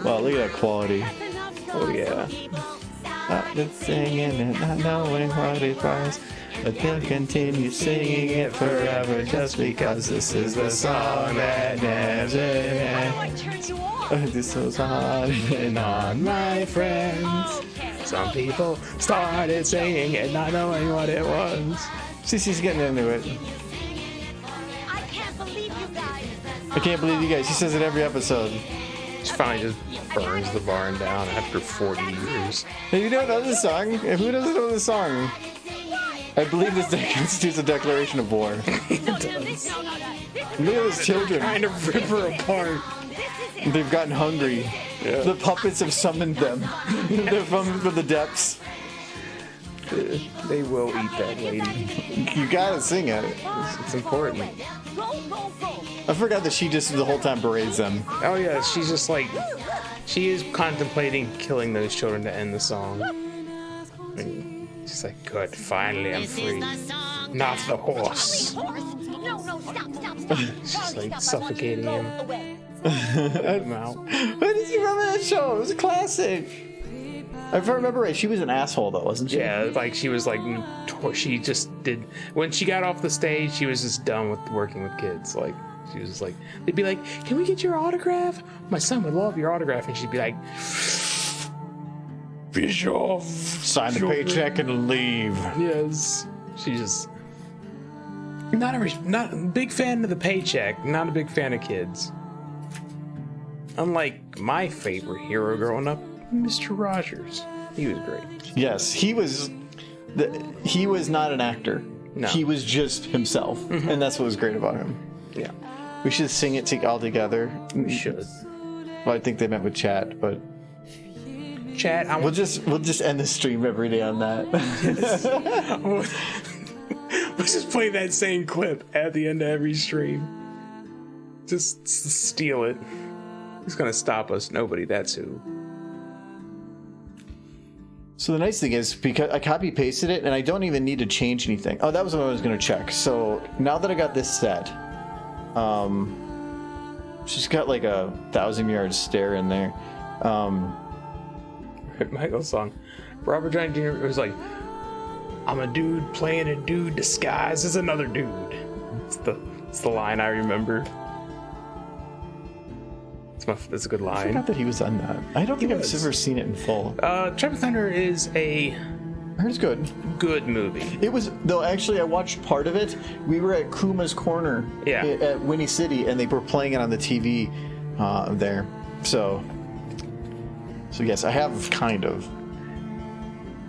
Wow, look at that quality. Oh yeah. Started singing it, not knowing what it was, but they'll continue singing it forever just because this is the song that never ends. This goes on and on, my friends. Some people started singing it, not knowing what it was. Cece's getting into it. I can't believe you guys. I can't believe you guys. She says it every episode. She finally just burns the barn down after 40 years. Hey, you don't know this song? Who doesn't know this song? I believe this constitutes a declaration of war. Look at those children. Kind of rip her apart. They've gotten hungry. Yeah. The puppets have summoned them. They're from the depths. They will eat that lady. You gotta sing it. It's important. I forgot that she just the whole time berates them. Oh yeah, she's just like, she is contemplating killing those children to end the song. And she's like, good, finally I'm free. Not the horse. No, stop. She's like suffocating him. Out. Why did you remember that show? It was a classic. If I remember right, she was an asshole though, wasn't she? Yeah, like she was like, she just did, when she got off the stage, she was just done with working with kids. Like, she was like, they'd be like, can we get your autograph? My son would love your autograph. And she'd be like, fish off. Sign the paycheck and leave. Yes. She just, not a big fan of the paycheck, not a big fan of kids. Unlike my favorite hero growing up, Mr. Rogers. He was great. Yes, he was not an actor. No. He was just himself, and that's what was great about him. Yeah. We should sing it all together. We should. Well, I think they meant with chat, but Chad, we'll just end the stream every day on that. Let's just play that same clip at the end of every stream. Just steal it. Who's gonna stop us? Nobody. That's who. So the nice thing is, because I copy pasted it and I don't even need to change anything. Oh, that was what I was going to check. So now that I got this set, she's got like a 1,000-yard stare in there. Michael's song. Robert Downey Jr. was like, I'm a dude playing a dude disguised as another dude. It's the line I remember. That's a good I line. forgot that he was on that. I don't think I've ever seen it in full. Tropic Thunder is a I heard it's good. good movie. It was, though, actually, I watched part of it. We were at Kuma's Corner at Winnie City, and they were playing it on the TV there. So yes, I have kind of.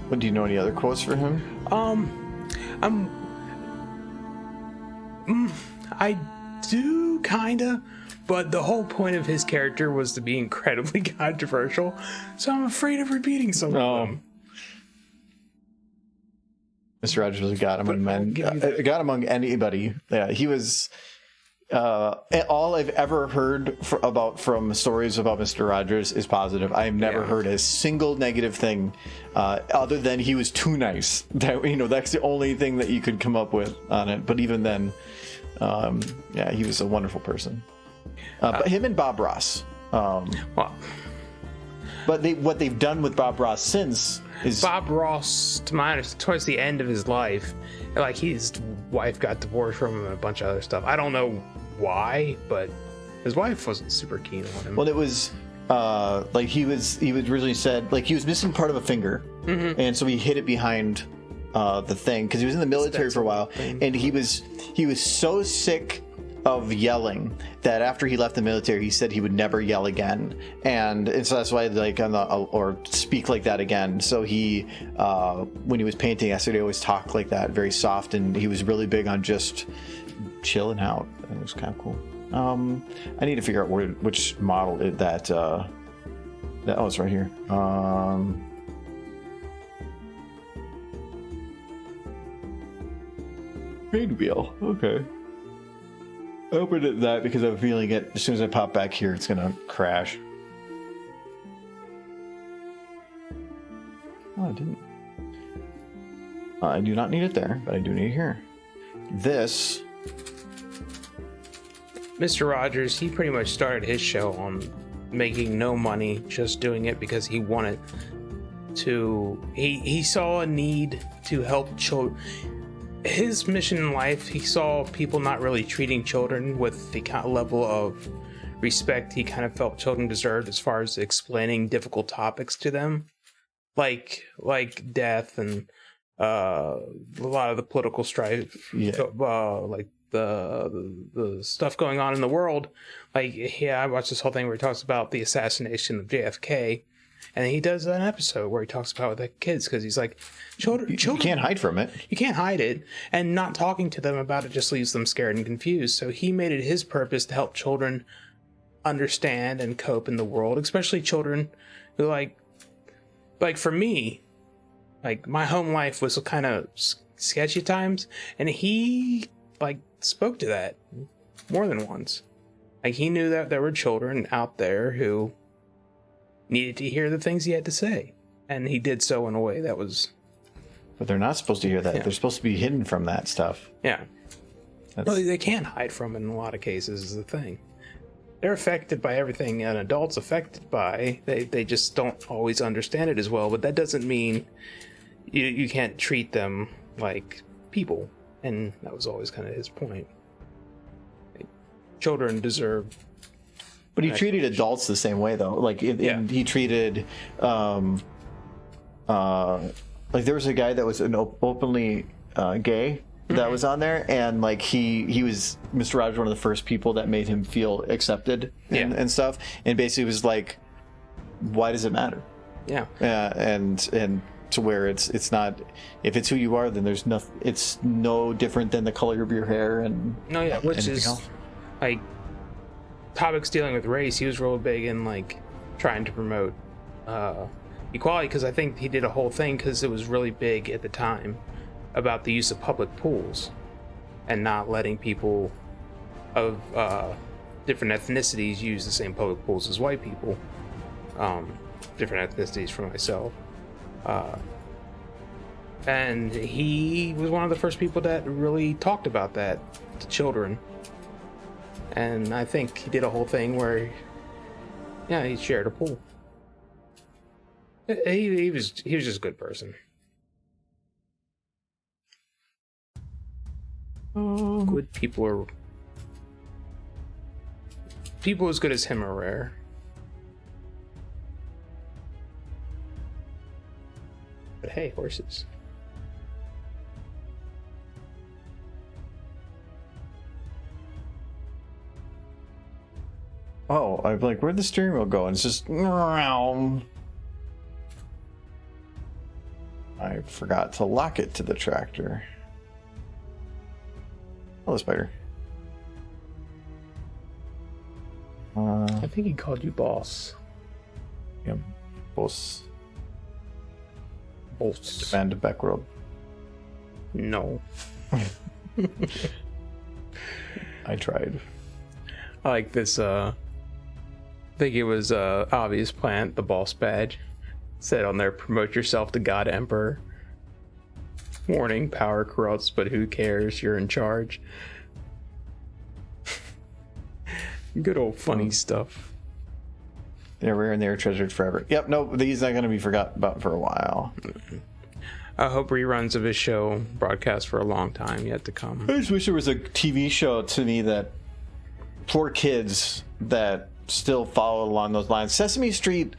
But do you know any other quotes for him? I do kinda, but the whole point of his character was to be incredibly controversial, so I'm afraid of repeating some of them. Mr. Rogers got among men. Got among anybody. Yeah, he was. all I've ever heard from stories about Mr. Rogers is positive. I've never heard a single negative thing, other than he was too nice. That's the only thing that you could come up with on it. But even then, he was a wonderful person. But him and Bob Ross. Well, but what they've done with Bob Ross since is Bob Ross, to my understanding, towards the end of his life, like his wife got divorced from him and a bunch of other stuff. I don't know why, but his wife wasn't super keen on him. Well, it was like he was originally said like he was missing part of a finger, and so he hid it behind the thing because he was in the military for a while, and he was so sick of yelling that after he left the military he said he would never yell again, and so that's why like or speak like that again. So he when he was painting, I said he always talked like that, very soft, and he was really big on just chilling out. It was kind of cool. I need to figure out which model that it's right here. Rain wheel. Okay. I opened it that because I'm feeling it. As soon as I pop back here, it's gonna crash. Oh, I didn't. I do not need it there, but I do need it here. This. Mr. Rogers, he pretty much started his show on making no money, just doing it because he wanted to. He saw a need to help children. His mission in life, he saw people not really treating children with the kind of level of respect he kind of felt children deserved, as far as explaining difficult topics to them, like death and a lot of the political strife, like the stuff going on in the world. Like, I watched this whole thing where he talks about the assassination of JFK. And he does an episode where he talks about the kids, because he's like, children, you can't hide from it. You can't hide it. And not talking to them about it just leaves them scared and confused. So he made it his purpose to help children understand and cope in the world, especially children who like for me, like my home life was kind of sketchy at times. And he like spoke to that more than once. Like he knew that there were children out there who needed to hear the things he had to say, and he did so in a way that was. But they're not supposed to hear that. Yeah. They're supposed to be hidden from that stuff. Yeah. Well, they can't hide from it in a lot of cases. Is the thing. They're affected by everything an adult's affected by. They just don't always understand it as well. But that doesn't mean you can't treat them like people. And that was always kind of his point. Children deserve. But he treated adults the same way, though. Like he treated, like there was a guy that was an openly gay that was on there, and like he was Mr. Rogers, one of the first people that made him feel accepted and stuff, and basically was like, why does it matter? Yeah. And to where it's not, if it's who you are, then there's nothing. It's no different than the color of your hair and which is else. Like. Topics dealing with race, he was real big in like trying to promote equality, because I think he did a whole thing because it was really big at the time about the use of public pools and not letting people of different ethnicities use the same public pools as white people. Different ethnicities for myself, and he was one of the first people that really talked about that to children. And I think he did a whole thing where, he shared a pool. He was just a good person. Good people as good as him are rare. But hey, horses. Oh, I'm like, where'd the steering wheel go? And it's just. I forgot to lock it to the tractor. Hello, spider. I think he called you boss. Yeah, boss. Boss. Van de Beckworld. No. I tried. I like this. I think it was Obvious Plant, the boss badge. Said on there, promote yourself to God Emperor. Warning, power corrupts, but who cares? You're in charge. Good old funny stuff. They're rare and they're treasured forever. Yep, no, these are going to be forgotten about for a while. I hope reruns of his show broadcast for a long time yet to come. I just wish there was a TV show to me that for kids that still followed along those lines. Sesame Street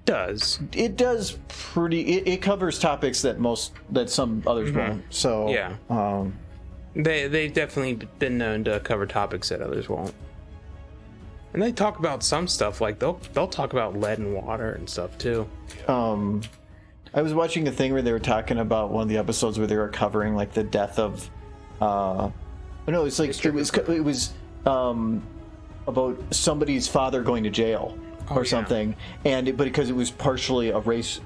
Does. it does it covers topics that some others won't. So Yeah. They've definitely been known to cover topics that others won't. And they talk about some stuff, like they'll talk about lead and water and stuff too. I was watching a thing where they were talking about one of the episodes where they were covering like the death of it was about somebody's father going to jail or something, but because it was partially a race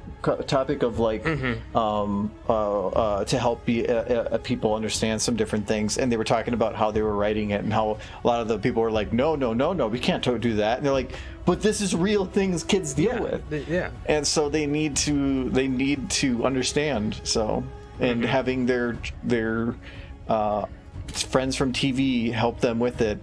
topic of like to help people understand some different things, and they were talking about how they were writing it and how a lot of the people were like, no, we can't do that, and they're like, but this is real things kids deal with, and so they need to understand. So, and having their friends from TV help them with it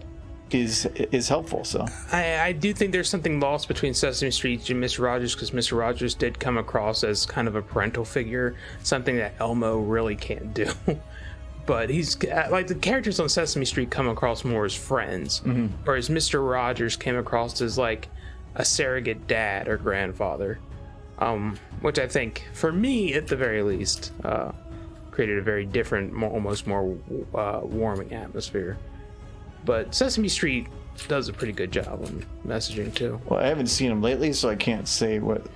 is helpful. So I do think there's something lost between Sesame Street and Mr. Rogers, because Mr. Rogers did come across as kind of a parental figure, something that Elmo really can't do. But he's like, the characters on Sesame Street come across more as friends, whereas Mr. Rogers came across as like a surrogate dad or grandfather, which I think, for me at the very least, created a very different, almost more warming atmosphere. But Sesame Street does a pretty good job on messaging too. Well, I haven't seen them lately, so I can't say what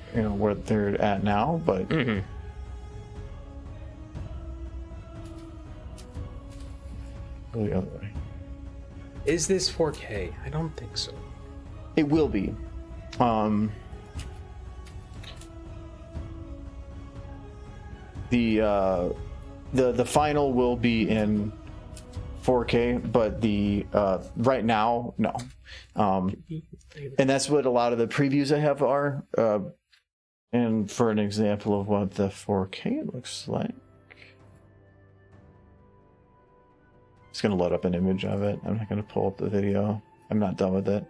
they're at now. But go the other way. Is this 4K? I don't think so. It will be. The final will be in 4K, but the right now, no. And that's what a lot of the previews I have are. And for an example of what the 4K looks like, it's going to load up an image of it. I'm not going to pull up the video. I'm not done with it.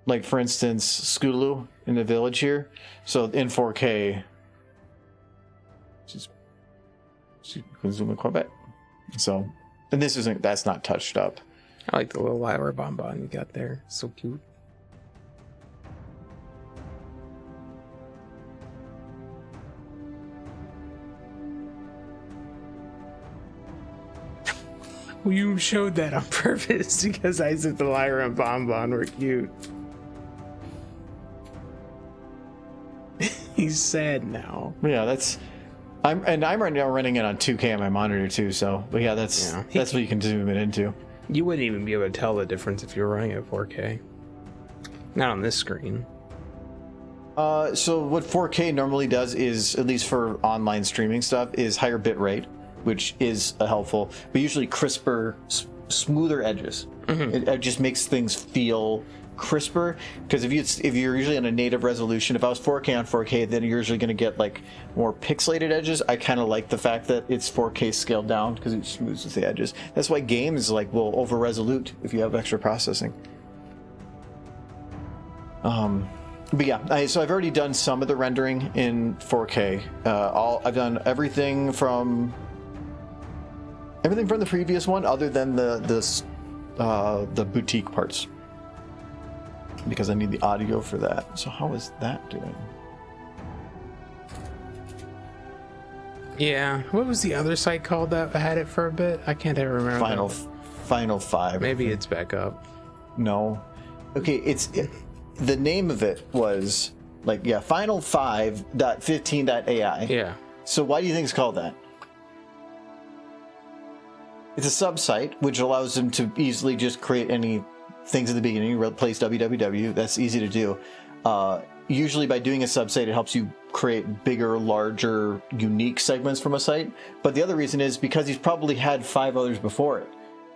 Like for instance, Scootaloo in the village here. So in 4K, just zoom in Quebec. So, and that's not touched up. I like the little Lyra bonbon you got there. So cute. Well, you showed that on purpose because I said the Lyra and bonbon were cute. He's sad now. Yeah, I'm right now running it on 2K on my monitor too. So, but yeah, that's what you can zoom it into. You wouldn't even be able to tell the difference if you were running at 4K. Not on this screen. So what 4K normally does is, at least for online streaming stuff, is higher bit rate, which is helpful, but usually crisper, smoother edges. It just makes things feel crisper, because if you're usually on a native resolution, if I was 4K on 4K, then you're usually going to get like more pixelated edges. I kind of like the fact that it's 4K scaled down because it smooths the edges. That's why games like will over resolute if you have extra processing. But yeah, so I've already done some of the rendering in 4K. I've done everything from the previous one, other than the boutique parts, because I need the audio for that. So how is that doing? Yeah, what was the other site called that had it for a bit? I can't ever remember. Final 5. Maybe it's back up. No. Okay, the name of it was like, Final 5.15.ai. Yeah. So why do you think it's called that? It's a sub-site which allows them to easily just create any things at the beginning, replace www. That's easy to do. Usually by doing a sub-site, it helps you create bigger, larger, unique segments from a site. But the other reason is because he's probably had 5 others before it.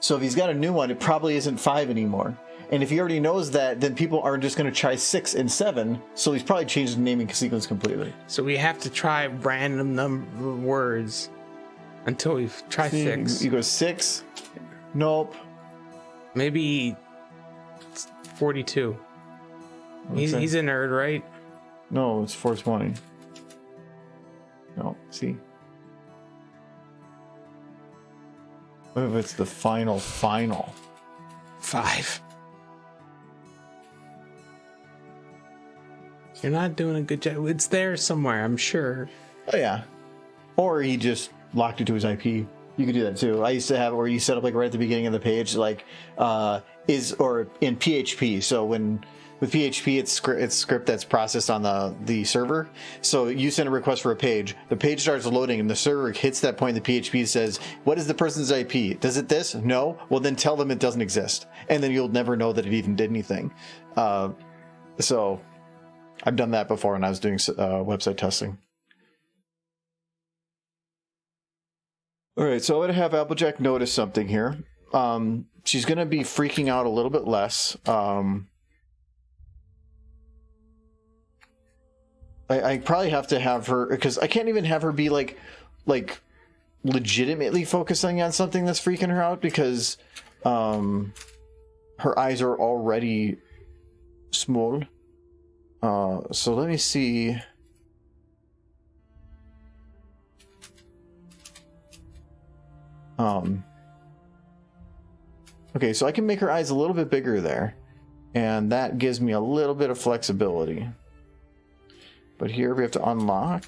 So if he's got a new one, it probably isn't 5 anymore. And if he already knows that, then people aren't just going to try 6 and 7. So he's probably changed the naming sequence completely. So we have to try random number words until we try 6. You go 6. Nope. Maybe 42. He's a nerd, right? No, it's 420. No, see? What if it's the final? 5. You're not doing a good job. It's there somewhere, I'm sure. Oh, yeah. Or he just locked it to his IP. You could do that too. I used to have it where you set up like right at the beginning of the page, like or in PHP. So with PHP, it's script that's processed on the server. So you send a request for a page. The page starts loading, and the server hits that point. The PHP says, "What is the person's IP? Does it this? No. Well, then tell them it doesn't exist, and then you'll never know that it even did anything." So I've done that before when I was doing website testing. All right, so I'm going to have Applejack notice something here. She's going to be freaking out a little bit less. I probably have to have her, because I can't even have her be like legitimately focusing on something that's freaking her out, because her eyes are already small. So let me see. Okay, so I can make her eyes a little bit bigger there, and that gives me a little bit of flexibility. But here we have to unlock.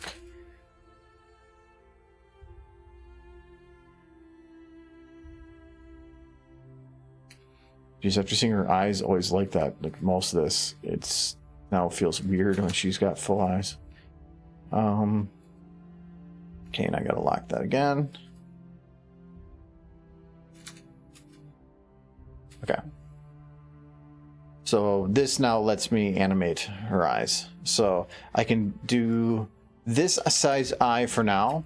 Geez, after seeing her eyes always like that, like most of this, it's now feels weird when she's got full eyes. Okay, and I gotta lock that again. Okay. So this now lets me animate her eyes. So I can do this size eye for now.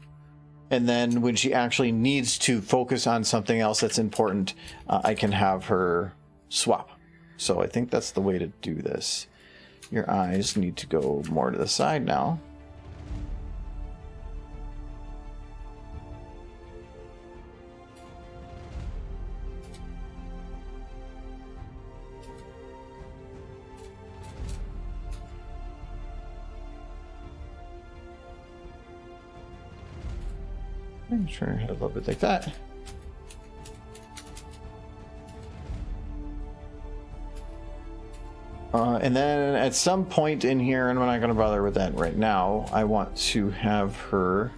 And then when she actually needs to focus on something else that's important, I can have her swap. So I think that's the way to do this. Your eyes need to go more to the side now. I'm turn her head a little bit like that. And then at some point in here, and we're not going to bother with that right now, I want to have her...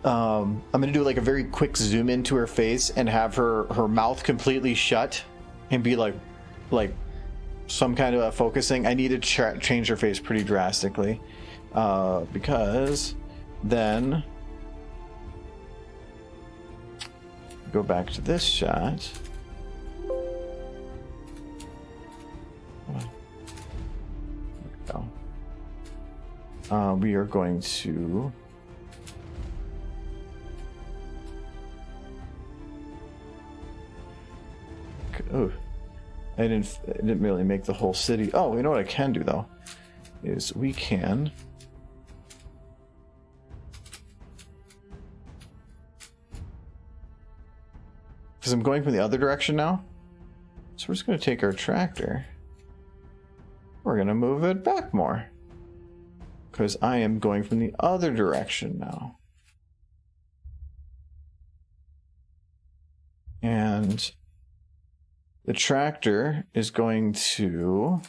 I'm going to do like a very quick zoom into her face and have her mouth completely shut and be like some kind of focusing. I need to change her face pretty drastically because then... Go back to this shot. We are going to I didn't really make the whole city. Oh, you know what I can do though is we can because I'm going from the other direction now. So we're just going to take our tractor. We're going to move it back more. Because I am going from the other direction now. And the tractor is going to...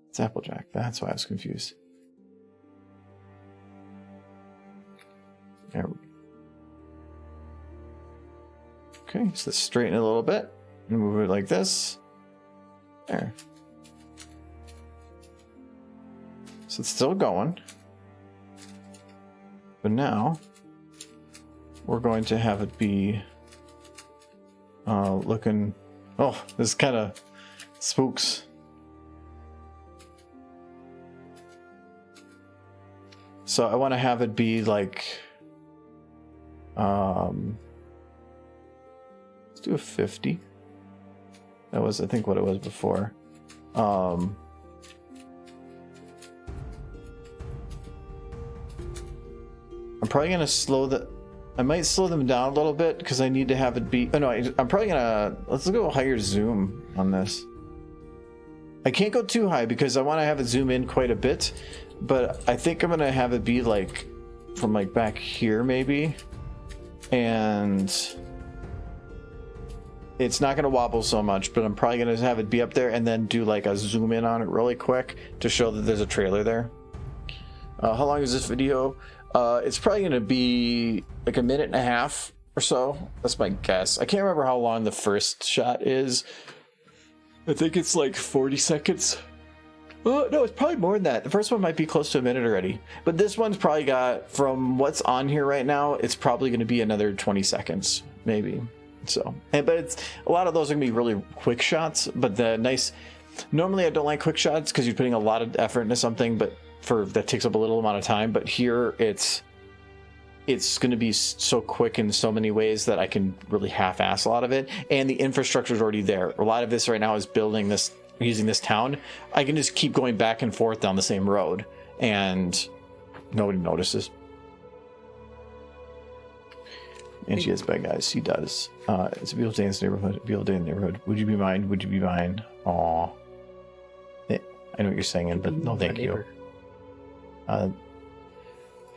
It's Applejack. That's why I was confused. There we go. Okay, so let's straighten it a little bit and move it like this. There. So it's still going. But now we're going to have it be looking... Oh, this is kind of... Spooks. So I want to have it be like, let's do a 50. That was, I think, what it was before. I'm probably gonna I might slow them down a little bit because I need to have it be. Oh no, I'm probably gonna, let's go higher zoom on this. I can't go too high because I want to have it zoom in quite a bit, but I think I'm gonna have it be like from like back here maybe, and it's not gonna wobble so much. But I'm probably gonna have it be up there and then do like a zoom in on it really quick to show that there's a trailer there. How long is this video? It's probably gonna be like a minute and a half or so. That's my guess. I can't remember how long the first shot is. I think it's like 40 seconds. Oh, no, it's probably more than that. The first one might be close to a minute already. But this one's probably got, from what's on here right now, it's probably going to be another 20 seconds, maybe. So, but it's a lot of those are going to be really quick shots. But the nice, normally I don't like quick shots because you're putting a lot of effort into something, but that takes up a little amount of time. But here it's going to be so quick in so many ways that I can really half-ass a lot of it, and the infrastructure is already there. A lot of this right now is building this, using this town. I can just keep going back and forth down the same road, and nobody notices. And she has bad guys. She does. It's a beautiful day in this neighborhood. A beautiful day in the neighborhood. Would you be mine? Would you be mine? Aw. I know what you're saying, but no, thank you.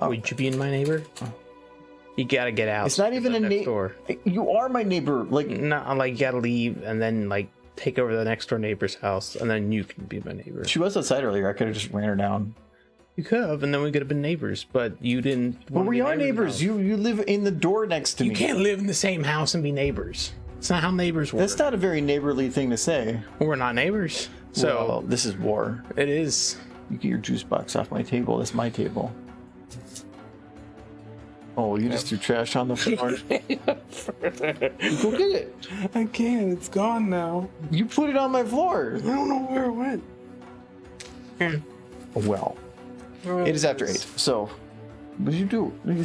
Would you be in my neighbor? You gotta get out. It's not even a neighbor. You are my neighbor. Like, no, like you gotta leave and then like take over the next door neighbor's house, and then you can be my neighbor. She was outside earlier. I could have just ran her down. You could have, and then we could have been neighbors, but you didn't. Well, we are neighbors. You live in the door next to me. You can't live in the same house and be neighbors. It's not how neighbors work. That's not a very neighborly thing to say. Well, we're not neighbors, so well, this is war. It is. You get your juice box off my table. That's my table. Oh, you just threw trash on the floor. Go get it. I can't. It's gone now. You put it on my floor. I don't know where it went. Well, it is after 8. So, what did you do? You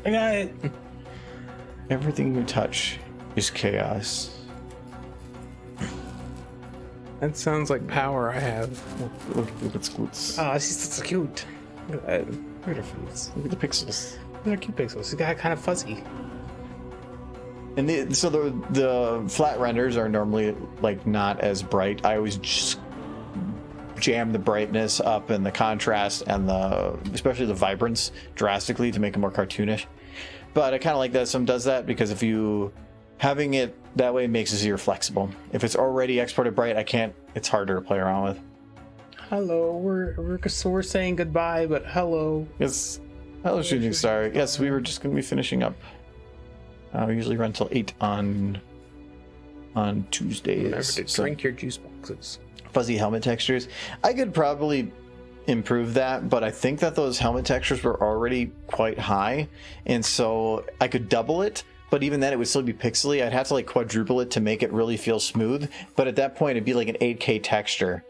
I got it. Everything you touch is chaos. That sounds like power I have. Look at the scoots. Oh, she's so cute. Look at that. Look at her face. Look at the pixels. They're cute pixels. She's got kind of fuzzy. And so the flat renders are normally like not as bright. I always just jam the brightness up and the contrast and especially the vibrance drastically to make it more cartoonish. But I kind of like that some does that, because if you having it that way makes it easier flexible. If it's already exported bright, it's harder to play around with. Hello, we're saying goodbye, but hello. Yes. Hello, Shooting Star. Yes, we were just going to be finishing up. We usually run till 8 on Tuesdays. Remember to drink your juice boxes. Fuzzy helmet textures. I could probably improve that, but I think that those helmet textures were already quite high, and so I could double it, but even then it would still be pixely. I'd have to like quadruple it to make it really feel smooth, but at that point it'd be like an 8K texture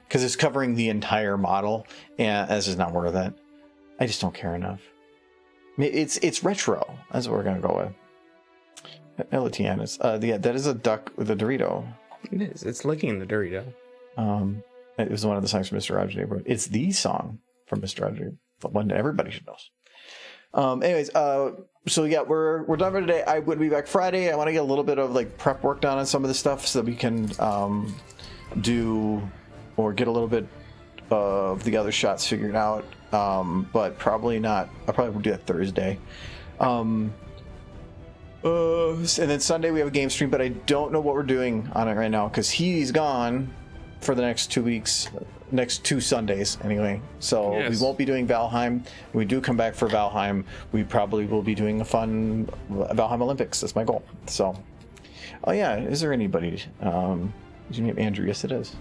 because it's covering the entire model, and this is not worth it. I just don't care enough. It's retro. That's what we're gonna go with. Elitianis. Yeah, that is a duck with a Dorito. It is. It's licking the Dorito. It was one of the songs from Mr. Rogers' Neighborhood. It's the song from Mr. Rogers, the one that everybody should know. Anyways, so yeah, we're done for today. I would be back Friday. I want to get a little bit of like prep work done on some of the stuff so that we can do or get a little bit of the other shots figured out. But probably not. I'll probably do that Thursday. And then Sunday we have a game stream, but I don't know what we're doing on it right now because he's gone for the next 2 weeks, next 2 Sundays anyway. So yes. We won't be doing Valheim. When we do come back for Valheim, we probably will be doing a fun Valheim Olympics. That's my goal. So, oh yeah, is there anybody? Is your name Andrew? Yes, it is.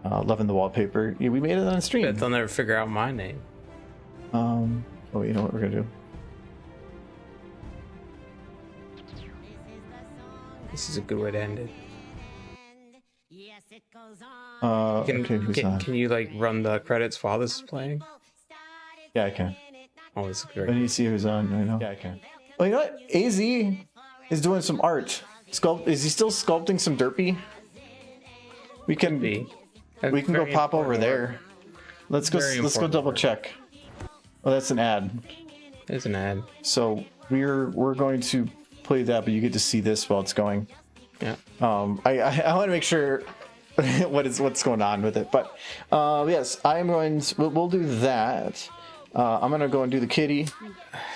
Loving the wallpaper. Yeah, we made it on stream. Bet they'll never figure out my name. Oh, you know what we're gonna do? This is a good way to end it. Yes, it goes on. Can you like run the credits while this is playing? Yeah, I can. Oh, this is I great. need to see who's on. I know. Yeah, I can. Well, you know what? AZ is doing some art. Is he still sculpting some derpy? We can go pop over there. Let's go double check. Oh, that's an ad. There's an ad. So we're going to play that, but you get to see this while it's going. Yeah. I want to make sure what's going on with it, but yes, we'll do that. I'm gonna go and do the kitty.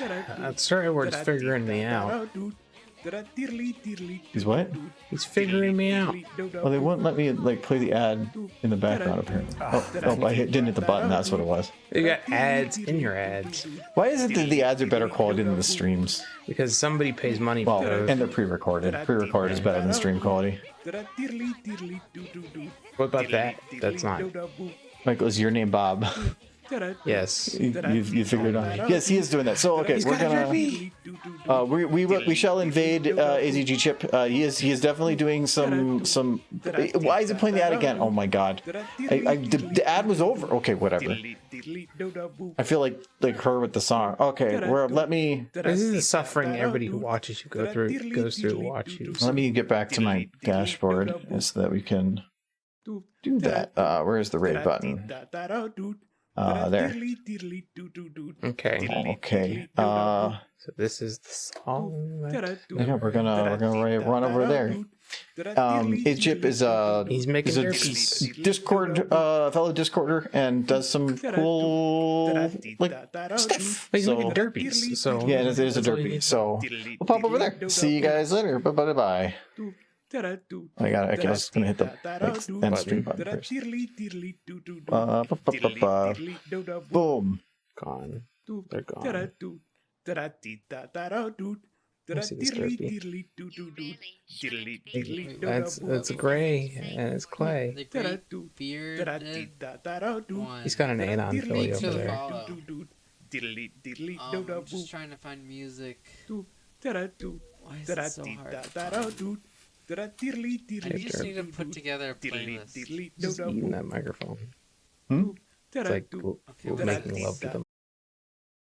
That's certain words figuring me out. He's what? He's figuring me out. Well, they won't let me like play the ad in the background apparently. Oh, I didn't hit the button. That's what it was. You got ads in your ads Why is it that the ads are better quality than the streams? because somebody pays money Well, for those. and they're pre-recorded. Pre-recorded is better than stream quality. What about that? That's not. Michael, is your name Bob? Yes. You figured it out. Yes, he is doing that. So okay, we're gonna we shall invade AZG Chip. He is definitely doing some. Why is it playing the ad again? Oh my god! The ad was over. Okay, whatever. I feel like her with the song. Okay, let me This is the suffering everybody who watches you goes through to watch you. let me get back to my dashboard so that we can do that. Where's the raid button? There. Okay. Okay. So this is the song. Yeah, we're gonna run over there. Chip is He's making is a derpies. Discord fellow Discorder and does some cool like stuff. He's So- making derpies. So Yeah, it is a that's all you derpy. need. So we'll pop over there. See you guys later. Bye. I was gonna hit the end stream button first. Boom. Gone. They're gone. Let me see this derpy. That's gray and it's clay. The great bearded one. He's got an anon Philly over there. I'm just trying to find music. Why is it so hard? I just need to put together a playlist. Just eating that microphone. Hmm? It's like making love to the